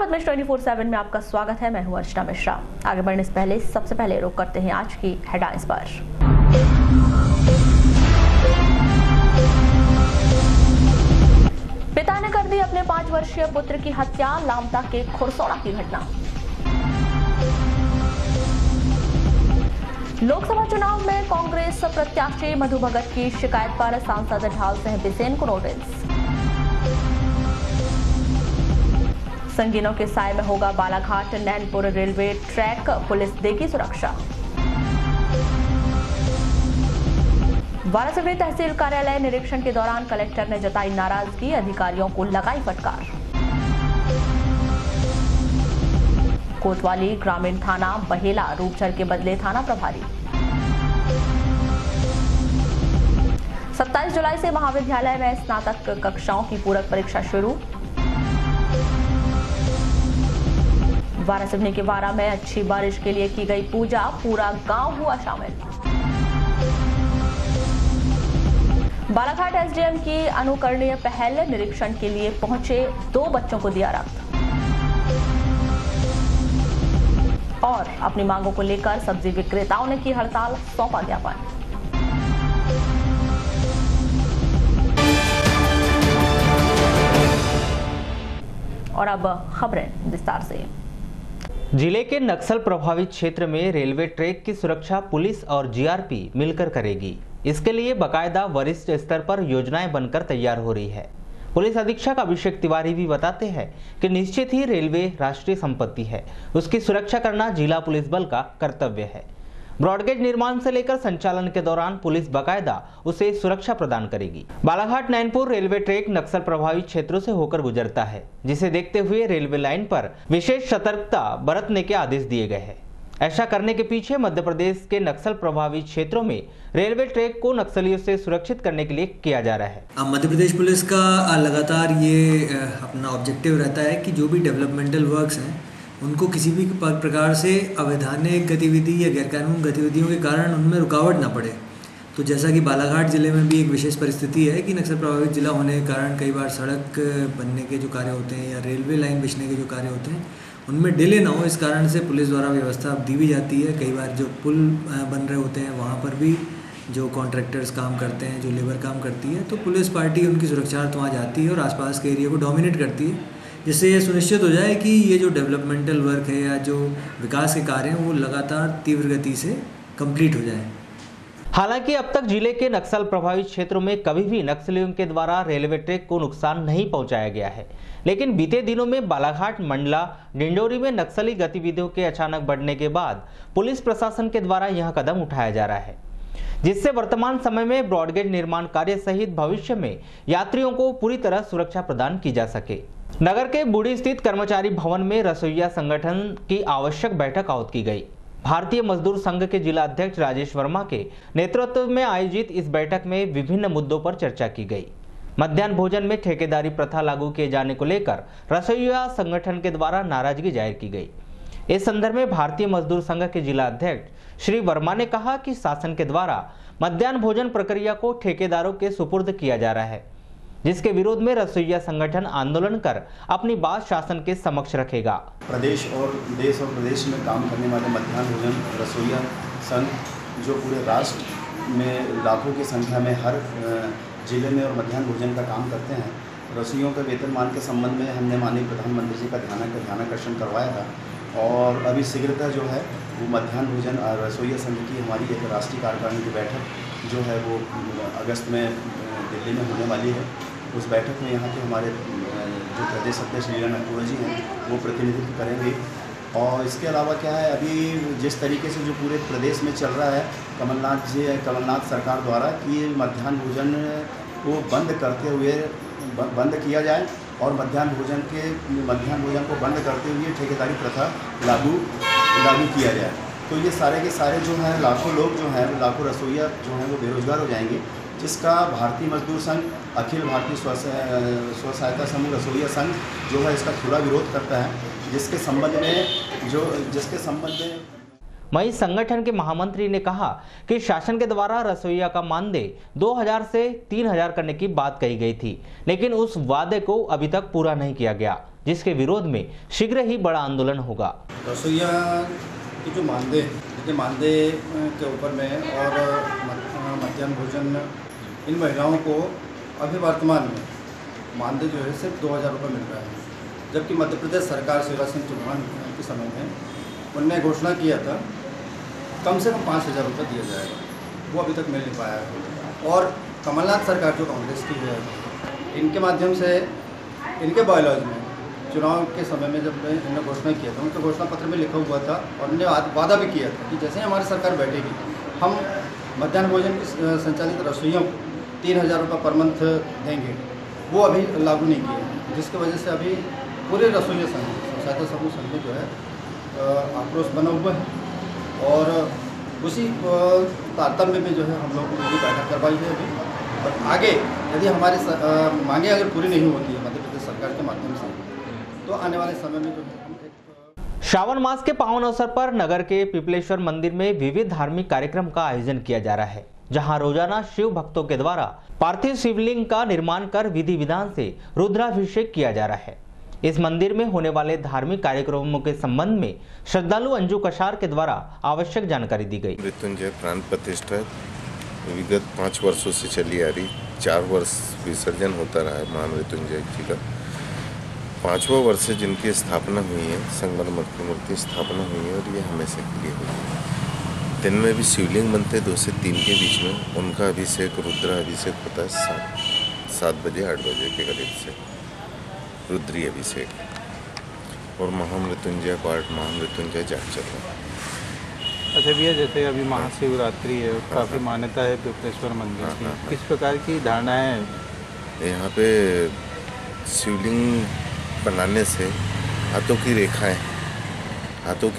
पद्मेश 24/7 में आपका स्वागत है। मैं हूं अर्चना मिश्रा। आगे बढ़ने से पहले सबसे पहले रुक करते हैं आज की हेडलाइंस पर। पिता ने कर दी अपने 5 वर्षीय पुत्र की हत्या, लामता के खुरसौड़ा की घटना। लोकसभा चुनाव में कांग्रेस प्रत्याशी मधु भगत की शिकायत पर सांसद ढाल सिंह बिसेन को नोटिस। संगीनों के साय में होगा Balaghat Nainpur railway track, police देगी सुरक्षा। वारासिवनी तहसील कार्यालय निरीक्षण के दौरान कलेक्टर ने जताई नाराजगी, अधिकारियों को लगाई फटकार। कोतवाली ग्रामीण थाना बहेला रूपचर के बदले थाना प्रभारी। 27 जुलाई से महाविद्यालय में स्नातक कक्षाओं की पूरक परीक्षा शुरू। वारासिवनी के वारा में अच्छी बारिश के लिए की गई पूजा, पूरा गांव हुआ शामिल। बालाघाट एसडीएम की अनुकरणीय पहल, निरीक्षण के लिए पहुंचे 2 बच्चों को दिया रक्त। और अपनी मांगों को लेकर सब्जी विक्रेताओं ने की हड़ताल, सौंपा ज्ञापन। और अब खबरें विस्तार से। जिले के नक्सल प्रभावित क्षेत्र में रेलवे ट्रैक की सुरक्षा पुलिस और जीआरपी मिलकर करेगी। इसके लिए बकायदा वरिष्ठ स्तर पर योजनाएं बनकर तैयार हो रही है। पुलिस अधीक्षक अभिषेक तिवारी भी बताते हैं कि निश्चित ही रेलवे राष्ट्रीय संपत्ति है, उसकी सुरक्षा करना जिला पुलिस बल का कर्तव्य है। ब्रॉडगेज निर्माण से लेकर संचालन के दौरान पुलिस बकायदा उसे सुरक्षा प्रदान करेगी। बालाघाट नैनपुर रेलवे ट्रैक नक्सल प्रभावित क्षेत्रों से होकर गुजरता है, जिसे देखते हुए रेलवे लाइन पर विशेष सतर्कता बरतने के आदेश दिए गए हैं। ऐसा करने के पीछे मध्य प्रदेश के नक्सल प्रभावित क्षेत्रों में रेलवे ट्रैक को नक्सलियों से सुरक्षित करने के लिए किया जा रहा है। मध्य प्रदेश पुलिस का लगातार ये अपना ऑब्जेक्टिव रहता है कि जो भी डेवलपमेंटल वर्क्स हैं उनको किसी भी प्रकार से अवैधानिक गतिविधि या गैरकानून गतिविधियों के कारण उनमें रुकावट ना पड़े। तो जैसा कि बालाघाट ज़िले में भी एक विशेष परिस्थिति है कि नक्सल प्रभावित जिला होने के कारण कई बार सड़क बनने के जो कार्य होते हैं या रेलवे लाइन बिछने के जो कार्य होते हैं उनमें डिले ना हो, इस कारण से पुलिस द्वारा व्यवस्था दी भी जाती है। कई बार जो पुल बन रहे होते हैं वहाँ पर भी जो कॉन्ट्रैक्टर्स काम करते हैं, जो लेबर काम करती है, तो पुलिस पार्टी उनकी सुरक्षार्थ वहाँ जाती है और आसपास के एरिया को डोमिनेट करती है, जिससे ये सुनिश्चित हो जाए कि ये जो डेवलपमेंटल वर्क है या जो विकास के कार्य हैं वो लगातार तीव्र गति से कंप्लीट हो जाए। हालांकि अब तक जिले के नक्सल प्रभावित क्षेत्रों में कभी भी नक्सलियों के द्वारा रेलवे ट्रैक को नुकसान नहीं पहुंचाया गया है, लेकिन बीते दिनों में बालाघाट मंडला डिंडोरी में नक्सली गतिविधियों के अचानक बढ़ने के बाद पुलिस प्रशासन के द्वारा यह कदम उठाया जा रहा है, जिससे वर्तमान समय में ब्रॉडगेज निर्माण कार्य सहित भविष्य में यात्रियों को पूरी तरह सुरक्षा प्रदान की जा सके। नगर के बूढ़ी स्थित कर्मचारी भवन में रसोइया संगठन की आवश्यक बैठक आहूत की गई। भारतीय मजदूर संघ के जिला अध्यक्ष राजेश वर्मा के नेतृत्व में आयोजित इस बैठक में विभिन्न मुद्दों पर चर्चा की गई। मध्याह्न भोजन में ठेकेदारी प्रथा लागू किए जाने को लेकर रसोइया संगठन के द्वारा नाराजगी जाहिर की गई। इस संदर्भ में भारतीय मजदूर संघ के जिला अध्यक्ष श्री वर्मा ने कहा कि शासन के द्वारा मध्याह्न भोजन प्रक्रिया को ठेकेदारों के सुपुर्द किया जा रहा है, जिसके विरोध में रसोइया संगठन आंदोलन कर अपनी बात शासन के समक्ष रखेगा। प्रदेश और देश और प्रदेश में काम करने वाले मध्याह्न भोजन रसोइया संघ जो पूरे राष्ट्र में लाखों की संख्या में हर जिले में और मध्याह्न भोजन का काम करते हैं, रसोइयों के वेतनमान के संबंध में हमने माननीय प्रधानमंत्री जी का ध्यानाकर्षण करवाया था और अभी शीघ्रतः जो है वो मध्याह्न भोजन रसोइया संघ की हमारी एक राष्ट्रीय कार्यकारिणी की बैठक जो है वो अगस्त में दिल्ली में होने वाली है। उस बैठक में यहाँ के हमारे जो प्रदेश अध्यक्ष लीला नटपुरा जी हैं वो प्रतिनिधित्व करेंगे। और इसके अलावा क्या है, अभी जिस तरीके से जो पूरे प्रदेश में चल रहा है कमलनाथ सरकार द्वारा कि मध्याह्न भोजन को बंद करते हुए बंद किया जाए और मध्याह्न भोजन को बंद करते हुए ठेकेदारी प्रथा लागू किया जाए, तो ये सारे के सारे जो हैं लाखों लोग जो हैं लाखों रसोइया जो हैं वो बेरोजगार हो जाएंगे, जिसका भारतीय मजदूर संघ अखिल भारतीय स्व सहायता समूह रसोइया संघ जो है इसका खुला विरोध करता है, जिसके संबंध में वहीं संगठन के महामंत्री ने कहा कि शासन के द्वारा रसोइया का मानदेय 2000 से 3000 करने की बात कही गई थी, लेकिन उस वादे को अभी तक पूरा नहीं किया गया, जिसके विरोध में शीघ्र ही बड़ा आंदोलन होगा। रसोइया की जो मानदेय के ऊपर में और मध्याह्न भोजन, इन महिलाओं को अभी वर्तमान में मानदेय जो है सिर्फ 2000 रुपये मिल रहा है, जबकि मध्य प्रदेश सरकार शिवराज सिंह चौहान के समय में उनने घोषणा किया था कम से कम 5000 रुपये दिया जाएगा, वो अभी तक मिल नहीं पाया है। और कमलनाथ सरकार जो कांग्रेस की है, इनके माध्यम से इनके बायोलॉजी में चुनाव के समय में जब इन्होंने घोषणा किया था, उनके घोषणा पत्र में लिखा हुआ था और उन्होंने वादा भी किया था कि जैसे ही हमारी सरकार बैठेगी हम मध्याह्न भोजन की संचालित रसोइयों को 3000 रुपये पर मंथ देंगे। वो अभी लागू नहीं किए, जिसकी वजह से अभी पूरे रसोइया संघ, सहायता समूह संघ जो है आक्रोश बना हुआ है और उसी तारतम्य में जो है हम लोग ने बैठक करवाई है अभी। और आगे यदि हमारी मांगे अगर पूरी नहीं होती है मध्य प्रदेश सरकार के माध्यम से, तो आने वाले समय में जो है हम श्रावण मास के पावन अवसर पर नगर के पिपलेश्वर मंदिर में विविध धार्मिक कार्यक्रम का आयोजन किया जा रहा है, जहां रोजाना शिव भक्तों के द्वारा पार्थिव शिवलिंग का निर्माण कर विधि विधान से रुद्राभिषेक किया जा रहा है। इस मंदिर में होने वाले धार्मिक कार्यक्रमों के संबंध में श्रद्धालु अंजू कशार के द्वारा आवश्यक जानकारी दी गई। मृत्युंजय प्राण प्रतिष्ठा विगत 5 वर्षों से चली आ रही, 4 वर्ष विसर्जन होता रहा है महामृत्युंजय जी का। 5वां वर्ष से जिनकी स्थापना हुई है, संगमरमर की मूर्ति स्थापना हुई है और ये हमेशा के लिए हुई है। दिन में भी शिवलिंग बनते 2 से 3 के बीच में, उनका अभिषेक रुद्राभिषेक होता है 7 बजे 8 बजे के करीब से रुद्री अभिषेक, और महामृत्युंजय पाठ महामृत्युंजय जाप चल रहा है। अच्छा भैया, जैसे अभी महाशिवरात्रि है, काफ़ी मान्यता है पिपलेश्वर मंदिर की, किस प्रकार की धारणा है? यहाँ पे शिवलिंग बनाने से हाथों की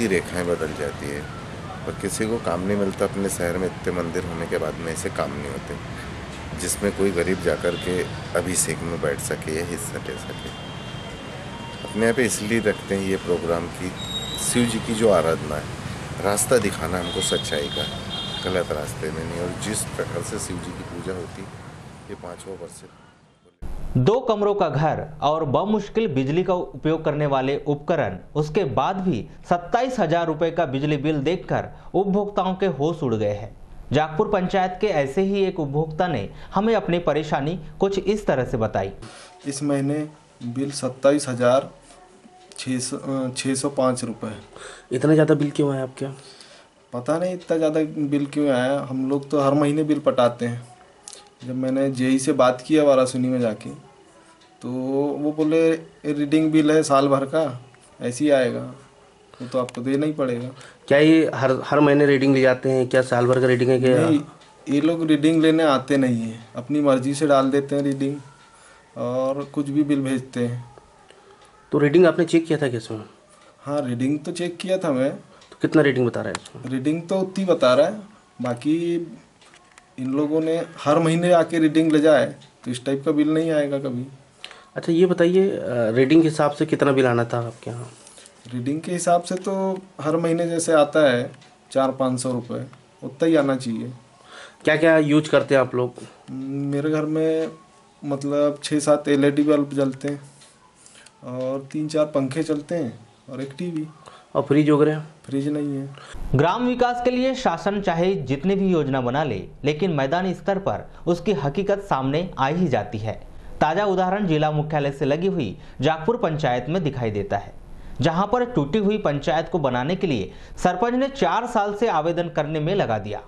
रेखाएं बदल जाती है, और किसी को काम नहीं मिलता। अपने शहर में इतने मंदिर होने के बाद में ऐसे काम नहीं होते जिसमें कोई गरीब जाकर के अभिषेक में बैठ सके या हिस्सा ले सके। अपने यहाँ पे इसलिए रखते हैं ये प्रोग्राम की शिव जी की जो आराधना है, रास्ता दिखाना हमको सच्चाई का, गलत रास्ते में नहीं। और जिस प्रकार से शिव जी की पूजा होती, ये 5वां वर्ष से 2 कमरों का घर और बमुश्किल बिजली का उपयोग करने वाले उपकरण, उसके बाद भी 27,000 रुपए का बिजली बिल देखकर उपभोक्ताओं के होश उड़ गए हैं। जागपुर पंचायत के ऐसे ही एक उपभोक्ता ने हमें अपनी परेशानी कुछ इस तरह से बताई। इस महीने बिल 27,605 रुपये। इतना ज़्यादा बिल क्यों आया आपके? पता नहीं इतना ज़्यादा बिल क्यों आया। हम लोग तो हर महीने बिल पटाते हैं। जब मैंने जेई से बात किया वाराणसी में जाके, तो वो बोले रीडिंग बिल है साल भर का, ऐसे ही आएगा, वो तो आपको देना ही पड़ेगा। क्या ये हर महीने रीडिंग ले जाते हैं? क्या साल भर का रीडिंग है क्या? नहीं, ये लोग रीडिंग लेने आते नहीं हैं, अपनी मर्जी से डाल देते हैं रीडिंग और कुछ भी बिल भेजते हैं। तो रीडिंग आपने चेक किया था क्या इसमें? हाँ, रीडिंग तो चेक किया था मैं। तो कितना रीडिंग बता रहा है इसमें? रीडिंग तो उतनी बता रहा है, बाकी इन लोगों ने हर महीने आके रीडिंग ले जाए तो इस टाइप का बिल नहीं आएगा कभी। अच्छा ये बताइए, रीडिंग के हिसाब से कितना बिल आना था आपके यहाँ? रीडिंग के हिसाब से तो हर महीने जैसे आता है 400-500 रुपये, उतना ही आना चाहिए। क्या क्या यूज करते हैं आप लोग? मेरे घर में मतलब 6-7 LED बल्ब जलते हैं और 3-4 पंखे चलते हैं और एक टीवी। और फ्रिज वगैरह? फ्रिज नहीं है। ग्राम विकास के लिए शासन चाहे जितनी भी योजना बना ले, लेकिन मैदानी स्तर पर उसकी हकीकत सामने आ ही जाती है। ताजा उदाहरण जिला मुख्यालय से लगी हुई जागपुर पंचायत में दिखाई देता है, जहां पर टूटी हुई पंचायत को बनाने के लिए सरपंच ने 4 साल से आवेदन करने में लगा दिया,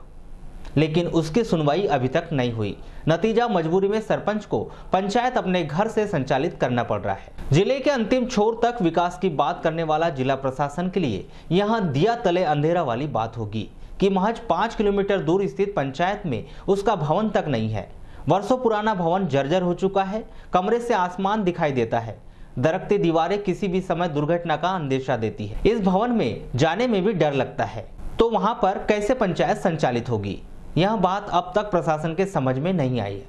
लेकिन उसकी सुनवाई अभी तक नहीं हुई। नतीजा, मजबूरी में सरपंच को पंचायत अपने घर से संचालित करना पड़ रहा है। जिले के अंतिम छोर तक विकास की बात करने वाला जिला प्रशासन के लिए यहां दिया तले अंधेरा वाली बात होगी कि महज 5 किलोमीटर दूर स्थित पंचायत में उसका भवन तक नहीं है। वर्षों पुराना भवन जर्जर हो चुका है, कमरे से आसमान दिखाई देता है, दरकती दीवारें किसी भी समय दुर्घटना का अंदेशा देती है। इस भवन में जाने में भी डर लगता है, तो वहां पर कैसे पंचायत संचालित होगी? यह बात अब तक प्रशासन के समझ में नहीं आई है।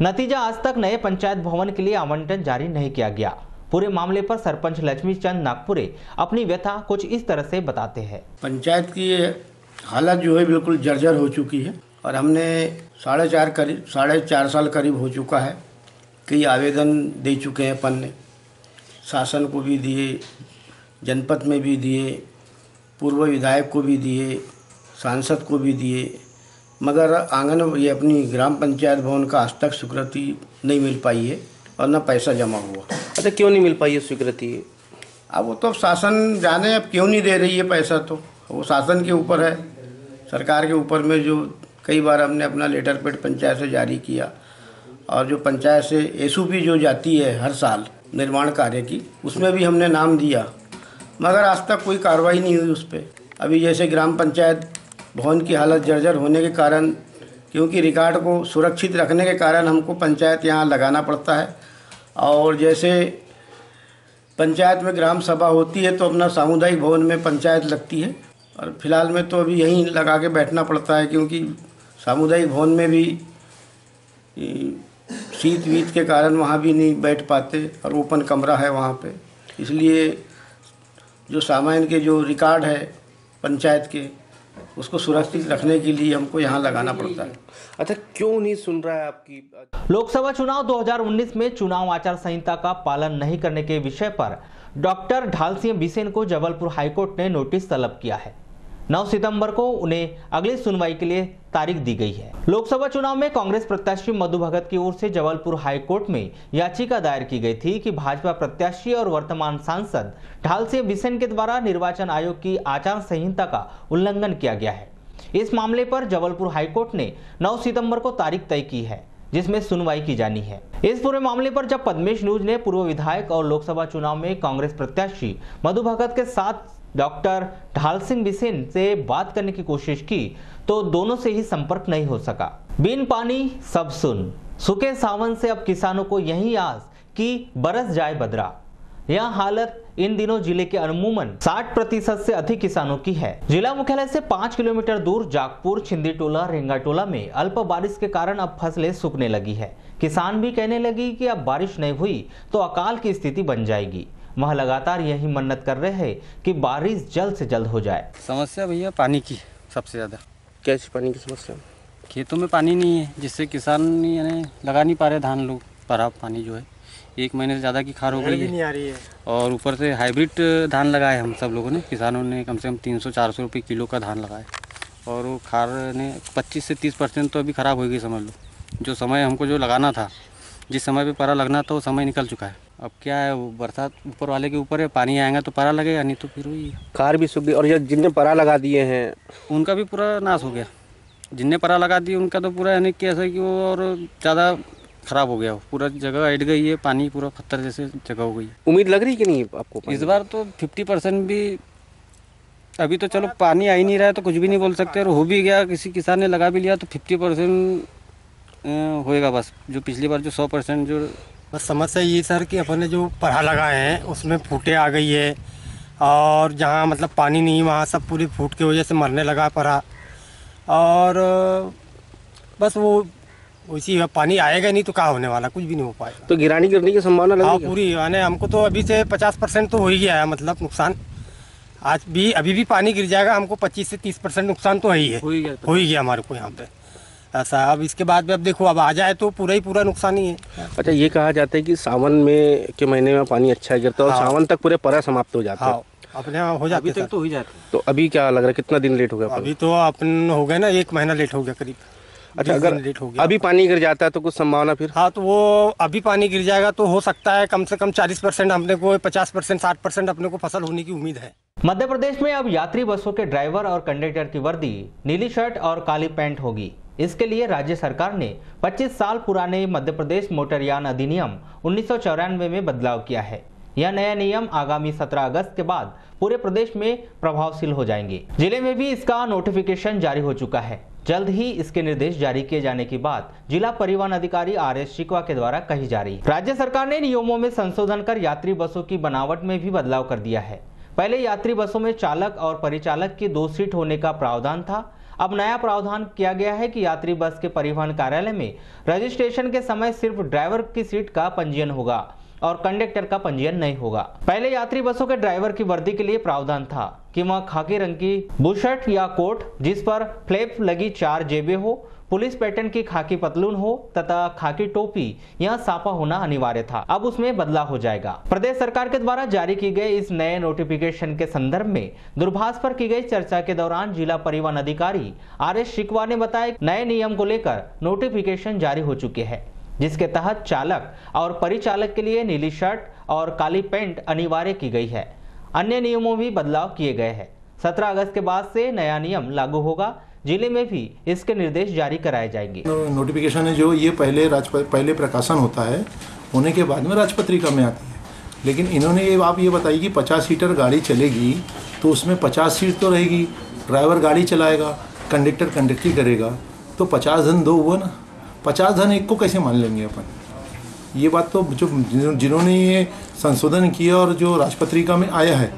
नतीजा, आज तक नए पंचायत भवन के लिए आवंटन जारी नहीं किया गया। पूरे मामले पर सरपंच लक्ष्मी चंद नागपुरे अपनी व्यथा कुछ इस तरह से बताते हैं। पंचायत की हालत जो है बिल्कुल जर्जर हो चुकी है और हमने 4.5 साल करीब हो चुका है। कई आवेदन दे चुके हैं अपन ने, शासन को भी दिए, जनपद में भी दिए, पूर्व विधायक को भी दिए, सांसद को भी दिए, मगर आंगन ये अपनी ग्राम पंचायत भवन का आज तक स्वीकृति नहीं मिल पाई है और न पैसा जमा हुआ। अच्छा, क्यों नहीं मिल पाई है स्वीकृति? अब वो तो शासन जाने अब क्यों नहीं दे रही है पैसा, तो वो शासन के ऊपर है, सरकार के ऊपर में। जो कई बार हमने अपना लेटर पैड पंचायत से जारी किया और जो पंचायत से एसओपी जो जाती है हर साल निर्माण कार्य की, उसमें भी हमने नाम दिया, मगर आज तक कोई कार्रवाई नहीं हुई उस पर। अभी जैसे ग्राम पंचायत भवन की हालत जर्जर होने के कारण, क्योंकि रिकॉर्ड को सुरक्षित रखने के कारण हमको पंचायत यहाँ लगाना पड़ता है, और जैसे पंचायत में ग्राम सभा होती है तो अपना सामुदायिक भवन में पंचायत लगती है, और फिलहाल में तो अभी यहीं लगा के बैठना पड़ता है, क्योंकि सामुदायिक भवन में भी शीत वीत के कारण वहाँ भी नहीं बैठ पाते और ओपन कमरा है वहाँ पे, इसलिए जो सामान्य के जो रिकॉर्ड है पंचायत के, उसको सुरक्षित रखने के लिए हमको यहाँ लगाना पड़ता है। अच्छा, क्यों नहीं सुन रहा है आपकी? लोकसभा चुनाव 2019 में चुनाव आचार संहिता का पालन नहीं करने के विषय पर डॉक्टर ढाल सिंह बिसेन को जबलपुर हाईकोर्ट ने नोटिस तलब किया है। 9 सितंबर को उन्हें अगली सुनवाई के लिए तारीख दी गई है। लोकसभा चुनाव में कांग्रेस प्रत्याशी मधु भगत की ओर से जबलपुर हाईकोर्ट में याचिका दायर की गई थी कि भाजपा प्रत्याशी और वर्तमान सांसद ढाल सिंह बिसेन के द्वारा निर्वाचन आयोग की आचार संहिता का उल्लंघन किया गया है। इस मामले पर जबलपुर हाईकोर्ट ने 9 सितंबर को तारीख तय की है, जिसमें सुनवाई की जानी है। इस पूरे मामले पर जब पद्मेश न्यूज ने पूर्व विधायक और लोकसभा चुनाव में कांग्रेस प्रत्याशी मधु भगत के साथ डॉक्टर ढाल सिंह बिसेन से बात करने की कोशिश की तो दोनों से ही संपर्क नहीं हो सका। बिन पानी सब सुन, सूखे सावन से अब किसानों को यही आस कि बरस जाए बदरा। यह हालत इन दिनों जिले के अमूमन 60% से अधिक किसानों की है। जिला मुख्यालय से 5 किलोमीटर दूर जागपुर, छिंदी टोला, रेंगा टोला में अल्प बारिश के कारण अब फसलें सूखने लगी है। किसान भी कहने लगी कि अब बारिश नहीं हुई तो अकाल की स्थिति बन जाएगी। वह लगातार यही मन्नत कर रहे हैं कि बारिश जल्द से जल्द हो जाए। समस्या भैया पानी की सबसे ज़्यादा। कैसी पानी की समस्या? खेतों में पानी नहीं है, जिससे किसान यानी लगा नहीं पा रहे धान लोग। भरा पानी जो है 1 महीने से ज़्यादा की खार हो गई है, नहीं आ रही है। और ऊपर से हाइब्रिड धान लगाए हम सब लोगों ने, किसानों ने कम से कम 300-400 रुपये किलो का धान लगाए, और वो खार ने 25 से 30% तो अभी ख़राब हो गई समझ लो। जो समय हमको जो लगाना था, जिस समय पे परा लगना था, वो समय निकल चुका है। अब क्या है, वो बरसात ऊपर वाले के ऊपर है, पानी आएगा तो परा लगेगा, नहीं तो फिर वही खार भी सूख गई। और ये जिनने परा लगा दिए हैं उनका भी पूरा नाश हो गया। जिनने परा लगा दिए उनका तो पूरा यानी कैसा कि वो और ज़्यादा ख़राब हो गया, वो पूरा जगह हट गई है, पानी पूरा पत्थर जैसे जगह हो गई। उम्मीद लग रही कि नहीं आपको? इस बार तो 50% भी, अभी तो चलो पानी आ ही नहीं रहा है तो कुछ भी नहीं बोल सकते, और हो भी गया, किसी किसान ने लगा भी लिया तो 50% होएगा बस। जो पिछली बार जो 100% जो बस समस्या ये सर कि अपन ने जो पराहा लगाए हैं उसमें फूटे आ गई है, और जहाँ मतलब पानी नहीं वहाँ सब पूरी फूट की वजह से मरने लगा पराहा, और बस वो उसी पानी आएगा नहीं तो क्या होने वाला, कुछ भी नहीं हो पाएगा। तो गिरानी गिरने की संभावना लग रही है? हाँ पूरी, यानी हमको तो अभी से 50% तो हो ही गया है, मतलब नुकसान। आज भी अभी भी पानी गिर जाएगा, हमको 25 से 30% नुकसान तो है ही है, हो ही गया हमारे को यहाँ पे ऐसा। अब इसके बाद भी अब देखो, अब आ जाए तो पूरा ही पूरा नुकसान ही है। अच्छा, ये कहा जाता है कि सावन में के महीने में पानी अच्छा गिरता है और सावन तक पूरे परा समाप्त हो जाता है। अपने यहाँ हो जाते तक तो हो जाते। तो अभी क्या लग रहा है, कितना दिन लेट हो गया? अभी तो अपन हो गए ना, 1 महीना लेट हो गया करीब। अच्छा, अगर लेट हो गया, अभी पानी गिर जाता है तो कुछ संभावना फिर? हाँ, तो वो अभी पानी गिर जाएगा तो हो सकता है कम से कम 40% अपने को, 50% 60% अपने को फसल होने की उम्मीद है। मध्य प्रदेश में अब यात्री बसों के ड्राइवर और कंडक्टर की वर्दी नीली शर्ट और काली पैंट होगी। इसके लिए राज्य सरकार ने 25 साल पुराने मध्य प्रदेश मोटरयान अधिनियम 1994 में बदलाव किया है। यह नया नियम आगामी 17 अगस्त के बाद पूरे प्रदेश में प्रभावशील हो जाएंगे। जिले में भी इसका नोटिफिकेशन जारी हो चुका है। जल्द ही इसके निर्देश जारी किए जाने की बात जिला परिवहन अधिकारी RS शिकवा के द्वारा कही जा रही है। राज्य सरकार ने नियमों में संशोधन कर यात्री बसों की बनावट में भी बदलाव कर दिया है। पहले यात्री बसों में चालक और परिचालक की 2 सीट होने का प्रावधान था। अब नया प्रावधान किया गया है कि यात्री बस के परिवहन कार्यालय में रजिस्ट्रेशन के समय सिर्फ ड्राइवर की सीट का पंजीयन होगा। और कंडक्टर का पंजीयन नहीं होगा। पहले यात्री बसों के ड्राइवर की वर्दी के लिए प्रावधान था कि वह खाकी रंग की बुशर्ट या कोट जिस पर फ्लैप लगी 4 जेबें हो, पुलिस पैटर्न की खाकी पतलून हो तथा खाकी टोपी या साफा होना अनिवार्य था। अब उसमें बदलाव हो जाएगा। प्रदेश सरकार के द्वारा जारी की गई इस नए नोटिफिकेशन के संदर्भ में दूरभाष पर की गई चर्चा के दौरान जिला परिवहन अधिकारी RS शिकवा ने बताया नए नियम को लेकर नोटिफिकेशन जारी हो चुके हैं, जिसके तहत चालक और परिचालक के लिए नीली शर्ट और काली पैंट अनिवार्य की गई है। अन्य नियमों में बदलाव किए गए हैं। 17 अगस्त के बाद से नया नियम लागू होगा। जिले में भी इसके निर्देश जारी कराए जाएंगे। नोटिफिकेशन है जो ये पहले प्रकाशन होता है, होने के बाद में राजपत्रिका में आती है। लेकिन इन्होंने आप ये बताइए कि 50 सीटर गाड़ी चलेगी तो उसमें 50 सीट तो रहेगी, ड्राइवर गाड़ी चलाएगा, कंडक्टर कंडक्टरी करेगा, तो 50 धन 2 हुआ ना, 50 धन 1 को कैसे मान लेंगे अपन। ये बात तो जो जिन्होंने ये संशोधन किया और जो राजपत्रिका में आया है,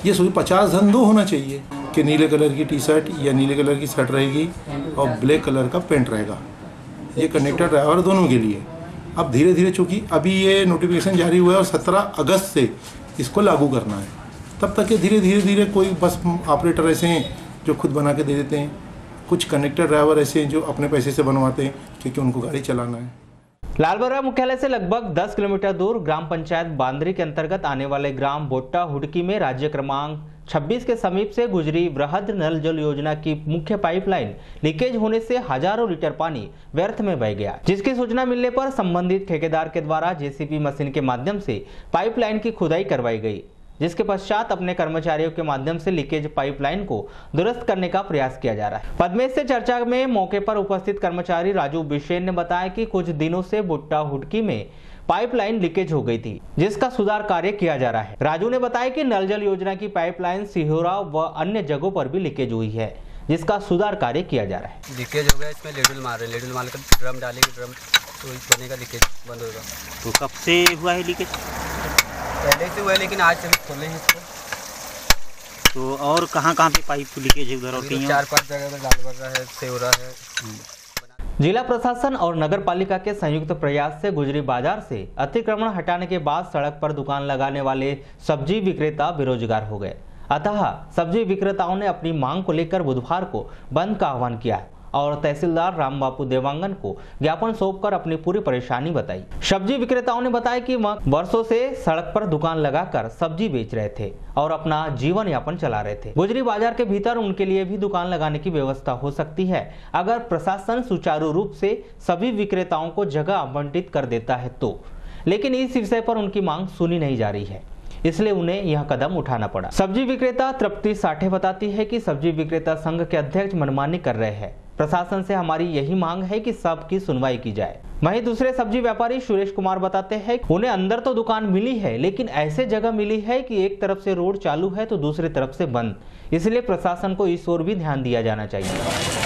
ये 50 धन 2 होना चाहिए कि नीले कलर की टी शर्ट या नीले कलर की शर्ट रहेगी और ब्लैक कलर का पैंट रहेगा। ये कंडक्टर ड्राइवर दोनों के लिए। अब धीरे धीरे चूँकि अभी ये नोटिफिकेशन जारी हुआ है और 17 अगस्त से इसको लागू करना है, तब तक ये धीरे धीरे कोई बस ऑपरेटर ऐसे हैं जो खुद बना के दे देते हैं, कुछ कंडक्टर ड्राइवर ऐसे हैं जो अपने पैसे से बनवाते हैं क्योंकि उनको गाड़ी चलाना है। लालबर्गा मुख्यालय से लगभग 10 किलोमीटर दूर ग्राम पंचायत बांदरी के अंतर्गत आने वाले ग्राम बोट्टा हुडकी में राज्य क्रमांक 26 के समीप से गुजरी बृहद नल जल योजना की मुख्य पाइपलाइन लीकेज होने से हजारों लीटर पानी व्यर्थ में बह गया, जिसकी सूचना मिलने पर संबंधित ठेकेदार के द्वारा जेसीबी मशीन के माध्यम से पाइपलाइन की खुदाई करवाई गई, जिसके पश्चात अपने कर्मचारियों के माध्यम से लीकेज पाइपलाइन को दुरुस्त करने का प्रयास किया जा रहा है। पद्मेश से चर्चा में मौके पर उपस्थित कर्मचारी राजू बिशेन ने बताया कि कुछ दिनों से बुट्टा हुडकी में पाइपलाइन लीकेज हो गई थी, जिसका सुधार कार्य किया जा रहा है। राजू ने बताया कि नल जल योजना की पाइपलाइन सिहोरा व अन्य जगहों पर भी लीकेज हुई है, जिसका सुधार कार्य किया जा रहा है। लीकेज हो गया, इसमें लेडल मार रहे, लेडल मार कर ड्रम डालेंगे, ड्रम तो बनेगा, लीकेज बंद होगा। तो कब से हुआ है लीकेज? पहले से हुआ है लेकिन आज से खोले हैं इसको। तो और कहाँ पे पाइप लीकेज है उधर? और 4-5 जगह पर लालबर्गा है, सेवरा है। जिला प्रशासन और नगर पालिका के संयुक्त प्रयास से गुजरी बाजार से अतिक्रमण हटाने के बाद सड़क पर दुकान लगाने वाले सब्जी विक्रेता बेरोजगार हो गए। अतः सब्जी विक्रेताओं ने अपनी मांग को लेकर बुधवार को बंद का आह्वान किया है और तहसीलदार राम बापू देवांगन को ज्ञापन सौंपकर अपनी पूरी परेशानी बताई। सब्जी विक्रेताओं ने बताया कि वह वर्षों से सड़क पर दुकान लगाकर सब्जी बेच रहे थे और अपना जीवन यापन चला रहे थे। गुजरी बाजार के भीतर उनके लिए भी दुकान लगाने की व्यवस्था हो सकती है अगर प्रशासन सुचारू रूप से सभी विक्रेताओं को जगह आवंटित कर देता है तो, लेकिन इस विषय पर उनकी मांग सुनी नहीं जा रही है, इसलिए उन्हें यह कदम उठाना पड़ा। सब्जी विक्रेता तृप्ति साठे बताती है कि सब्जी विक्रेता संघ के अध्यक्ष मनमानी कर रहे हैं। प्रशासन से हमारी यही मांग है कि सबकी सुनवाई की जाए। वहीं दूसरे सब्जी व्यापारी सुरेश कुमार बताते हैं उन्हें अंदर तो दुकान मिली है लेकिन ऐसे जगह मिली है कि एक तरफ से रोड चालू है तो दूसरी तरफ से बंद, इसलिए प्रशासन को इस ओर भी ध्यान दिया जाना चाहिए।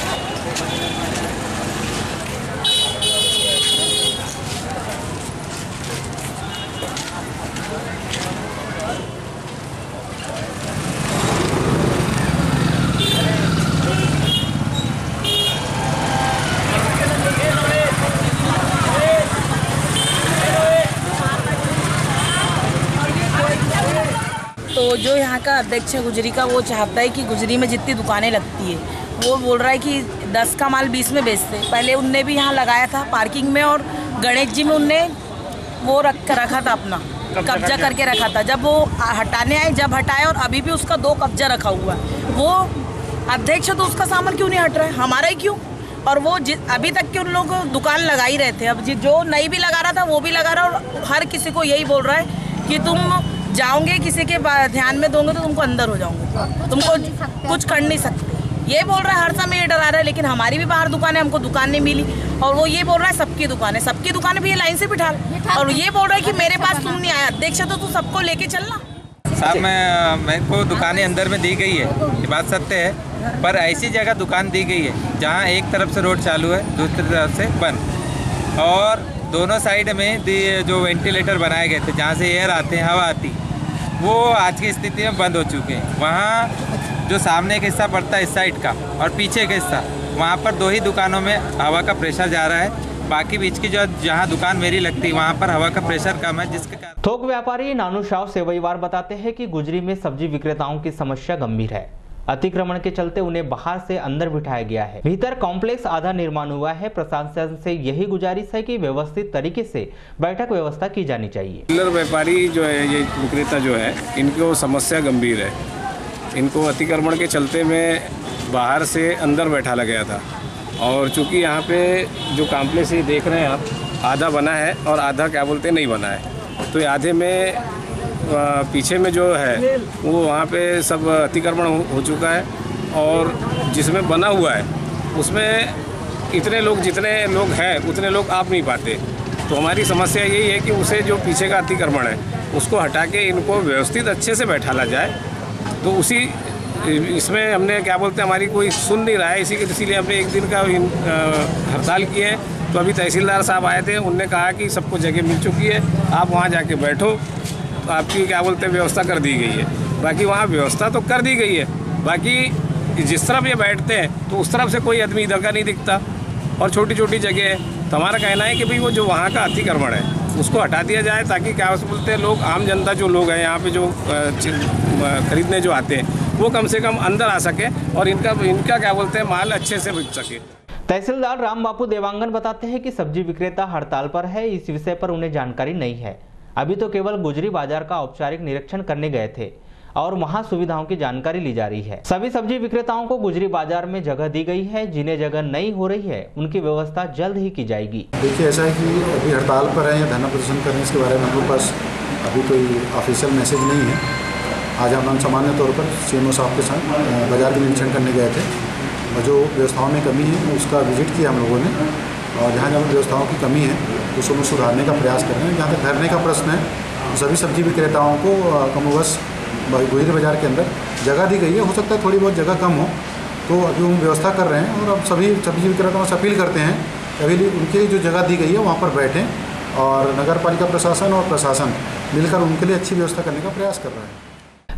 तो जो यहाँ का अध्यक्ष है गुजरी का, वो चाहता है कि गुजरी में जितनी दुकानें लगती है वो बोल रहा है कि 10 का माल 20 में बेचते। पहले उनने भी यहाँ लगाया था पार्किंग में और गणेश जी में उनने वो रखा था, अपना कब्जा करके रखा था। जब वो हटाने आए, जब हटाए और अभी भी उसका 2 कब्जा रखा हुआ है। वो अध्यक्ष तो उसका सामान क्यों नहीं हट रहा है, हमारा ही क्यों? और वो अभी तक के उन लोग दुकान लगा ही रहे थे। अब जो नहीं भी लगा रहा था वो भी लगा रहा, और हर किसी को यही बोल रहा है कि तुम जाओगे किसी के ध्यान में दोगे तो तुमको अंदर हो जाओगे, तुमको कुछ कर नहीं सकते। ये बोल रहा है, हर समय ये डरा रहा है। लेकिन हमारी भी बाहर दुकान है, हमको दुकान नहीं मिली, और वो ये बोल रहा है सबकी दुकान है। सबकी दुकान भी ये लाइन से बिठा, और ये बोल रहा है कि मेरे पास तुम नहीं आया अध्यक्ष, तो तू सबको लेके चलना। साहब मेरे को दुकानें अंदर में दी गई है, ये बात सत्य है, पर ऐसी जगह दुकान दी गई है जहाँ एक तरफ से रोड चालू है, दूसरी तरफ से बंद, और दोनों साइड में जो वेंटिलेटर बनाए गए थे जहाँ से एयर आते हैं, हवा आती, वो आज की स्थिति में बंद हो चुके हैं। वहाँ जो सामने का हिस्सा पड़ता है इस साइड का और पीछे का हिस्सा, वहाँ पर 2 ही दुकानों में हवा का प्रेशर जा रहा है, बाकी बीच की जो जहाँ दुकान मेरी लगती है वहाँ पर हवा का प्रेशर कम है, जिसके कारण थोक व्यापारी नानू शाह सेवईवार बताते हैं कि गुजरी में सब्जी विक्रेताओं की समस्या गंभीर है। अतिक्रमण के चलते उन्हें बाहर से अंदर बिठाया गया है। भीतर कॉम्प्लेक्स आधा निर्माण हुआ है। प्रशासन से यही गुजारिश है कि व्यवस्थित तरीके से बैठक व्यवस्था की जानी चाहिए। चिल्लर व्यापारी जो है, ये विक्रेता जो है, इनको समस्या गंभीर है। इनको अतिक्रमण के चलते में बाहर से अंदर बैठाला गया था, और चूँकि यहाँ पे जो कॉम्प्लेक्स ये देख रहे हैं आप, आधा बना है और आधा क्या बोलते नहीं बना है। तो आधे में पीछे में जो है वो वहाँ पे सब अतिक्रमण हो चुका है, और जिसमें बना हुआ है उसमें जितने लोग हैं उतने लोग आप नहीं पाते। तो हमारी समस्या यही है कि उसे जो पीछे का अतिक्रमण है उसको हटा के इनको व्यवस्थित अच्छे से बैठाला जाए। तो उसी इसमें हमने क्या बोलते हैं, हमारी कोई सुन नहीं रहा है, इसीलिए हमने एक दिन का हड़ताल की है। तो अभी तहसीलदार साहब आए थे, उनने कहा कि सबको जगह मिल चुकी है, आप वहाँ जाके बैठो, तो आपकी क्या बोलते हैं व्यवस्था कर दी गई है। बाकी वहाँ व्यवस्था तो कर दी गई है, बाकी जिस तरफ ये बैठते हैं तो उस तरफ से कोई आदमी इधर का नहीं दिखता, और छोटी छोटी जगह है। तो हमारा कहना है कि भाई वो जो वहाँ का अतिक्रमण है उसको हटा दिया जाए, ताकि क्या बोलते हैं लोग, आम जनता जो लोग हैं यहाँ पे जो खरीदने जो आते हैं वो कम से कम अंदर आ सके और इनका क्या बोलते हैं माल अच्छे से बिक सके। तहसीलदार राम बापू देवांगन बताते हैं कि सब्जी विक्रेता हड़ताल पर है, इस विषय पर उन्हें जानकारी नहीं है। अभी तो केवल गुजरी बाजार का औपचारिक निरीक्षण करने गए थे और वहां सुविधाओं की जानकारी ली जा रही है। सभी सब्जी विक्रेताओं को गुजरी बाजार में जगह दी गई है। जिन्हें जगह नहीं हो रही है उनकी व्यवस्था जल्द ही की जाएगी। देखिए, ऐसा है कि अभी हड़ताल पर है या धरना प्रदर्शन करने इसके बारे में हम लोग पास अभी कोई ऑफिशियल मैसेज नहीं है। आज हम सामान्य तौर पर सीएमओ साहब के साथ बाजार के निरीक्षण करने गए थे, और जो व्यवस्थाओं में कमी है उसका विजिट किया हम लोगों ने, और जहाँ जहाँ व्यवस्थाओं की कमी है उसको सुधारने का प्रयास कर रहे हैं। जहाँ तक धरने का प्रश्न है, तो सभी सब्जी विक्रेताओं को कमोबश गुजरी बाजार के अंदर जगह दी गई है। हो सकता है थोड़ी बहुत जगह कम हो, तो अभी हम व्यवस्था कर रहे हैं, और अब सभी सब्जी विक्रेताओं से अपील करते हैं कि अभी उनके जो जगह दी गई है वहाँ पर बैठें, और नगर पालिका प्रशासन और प्रशासन मिलकर उनके लिए अच्छी व्यवस्था करने का प्रयास कर रहे हैं।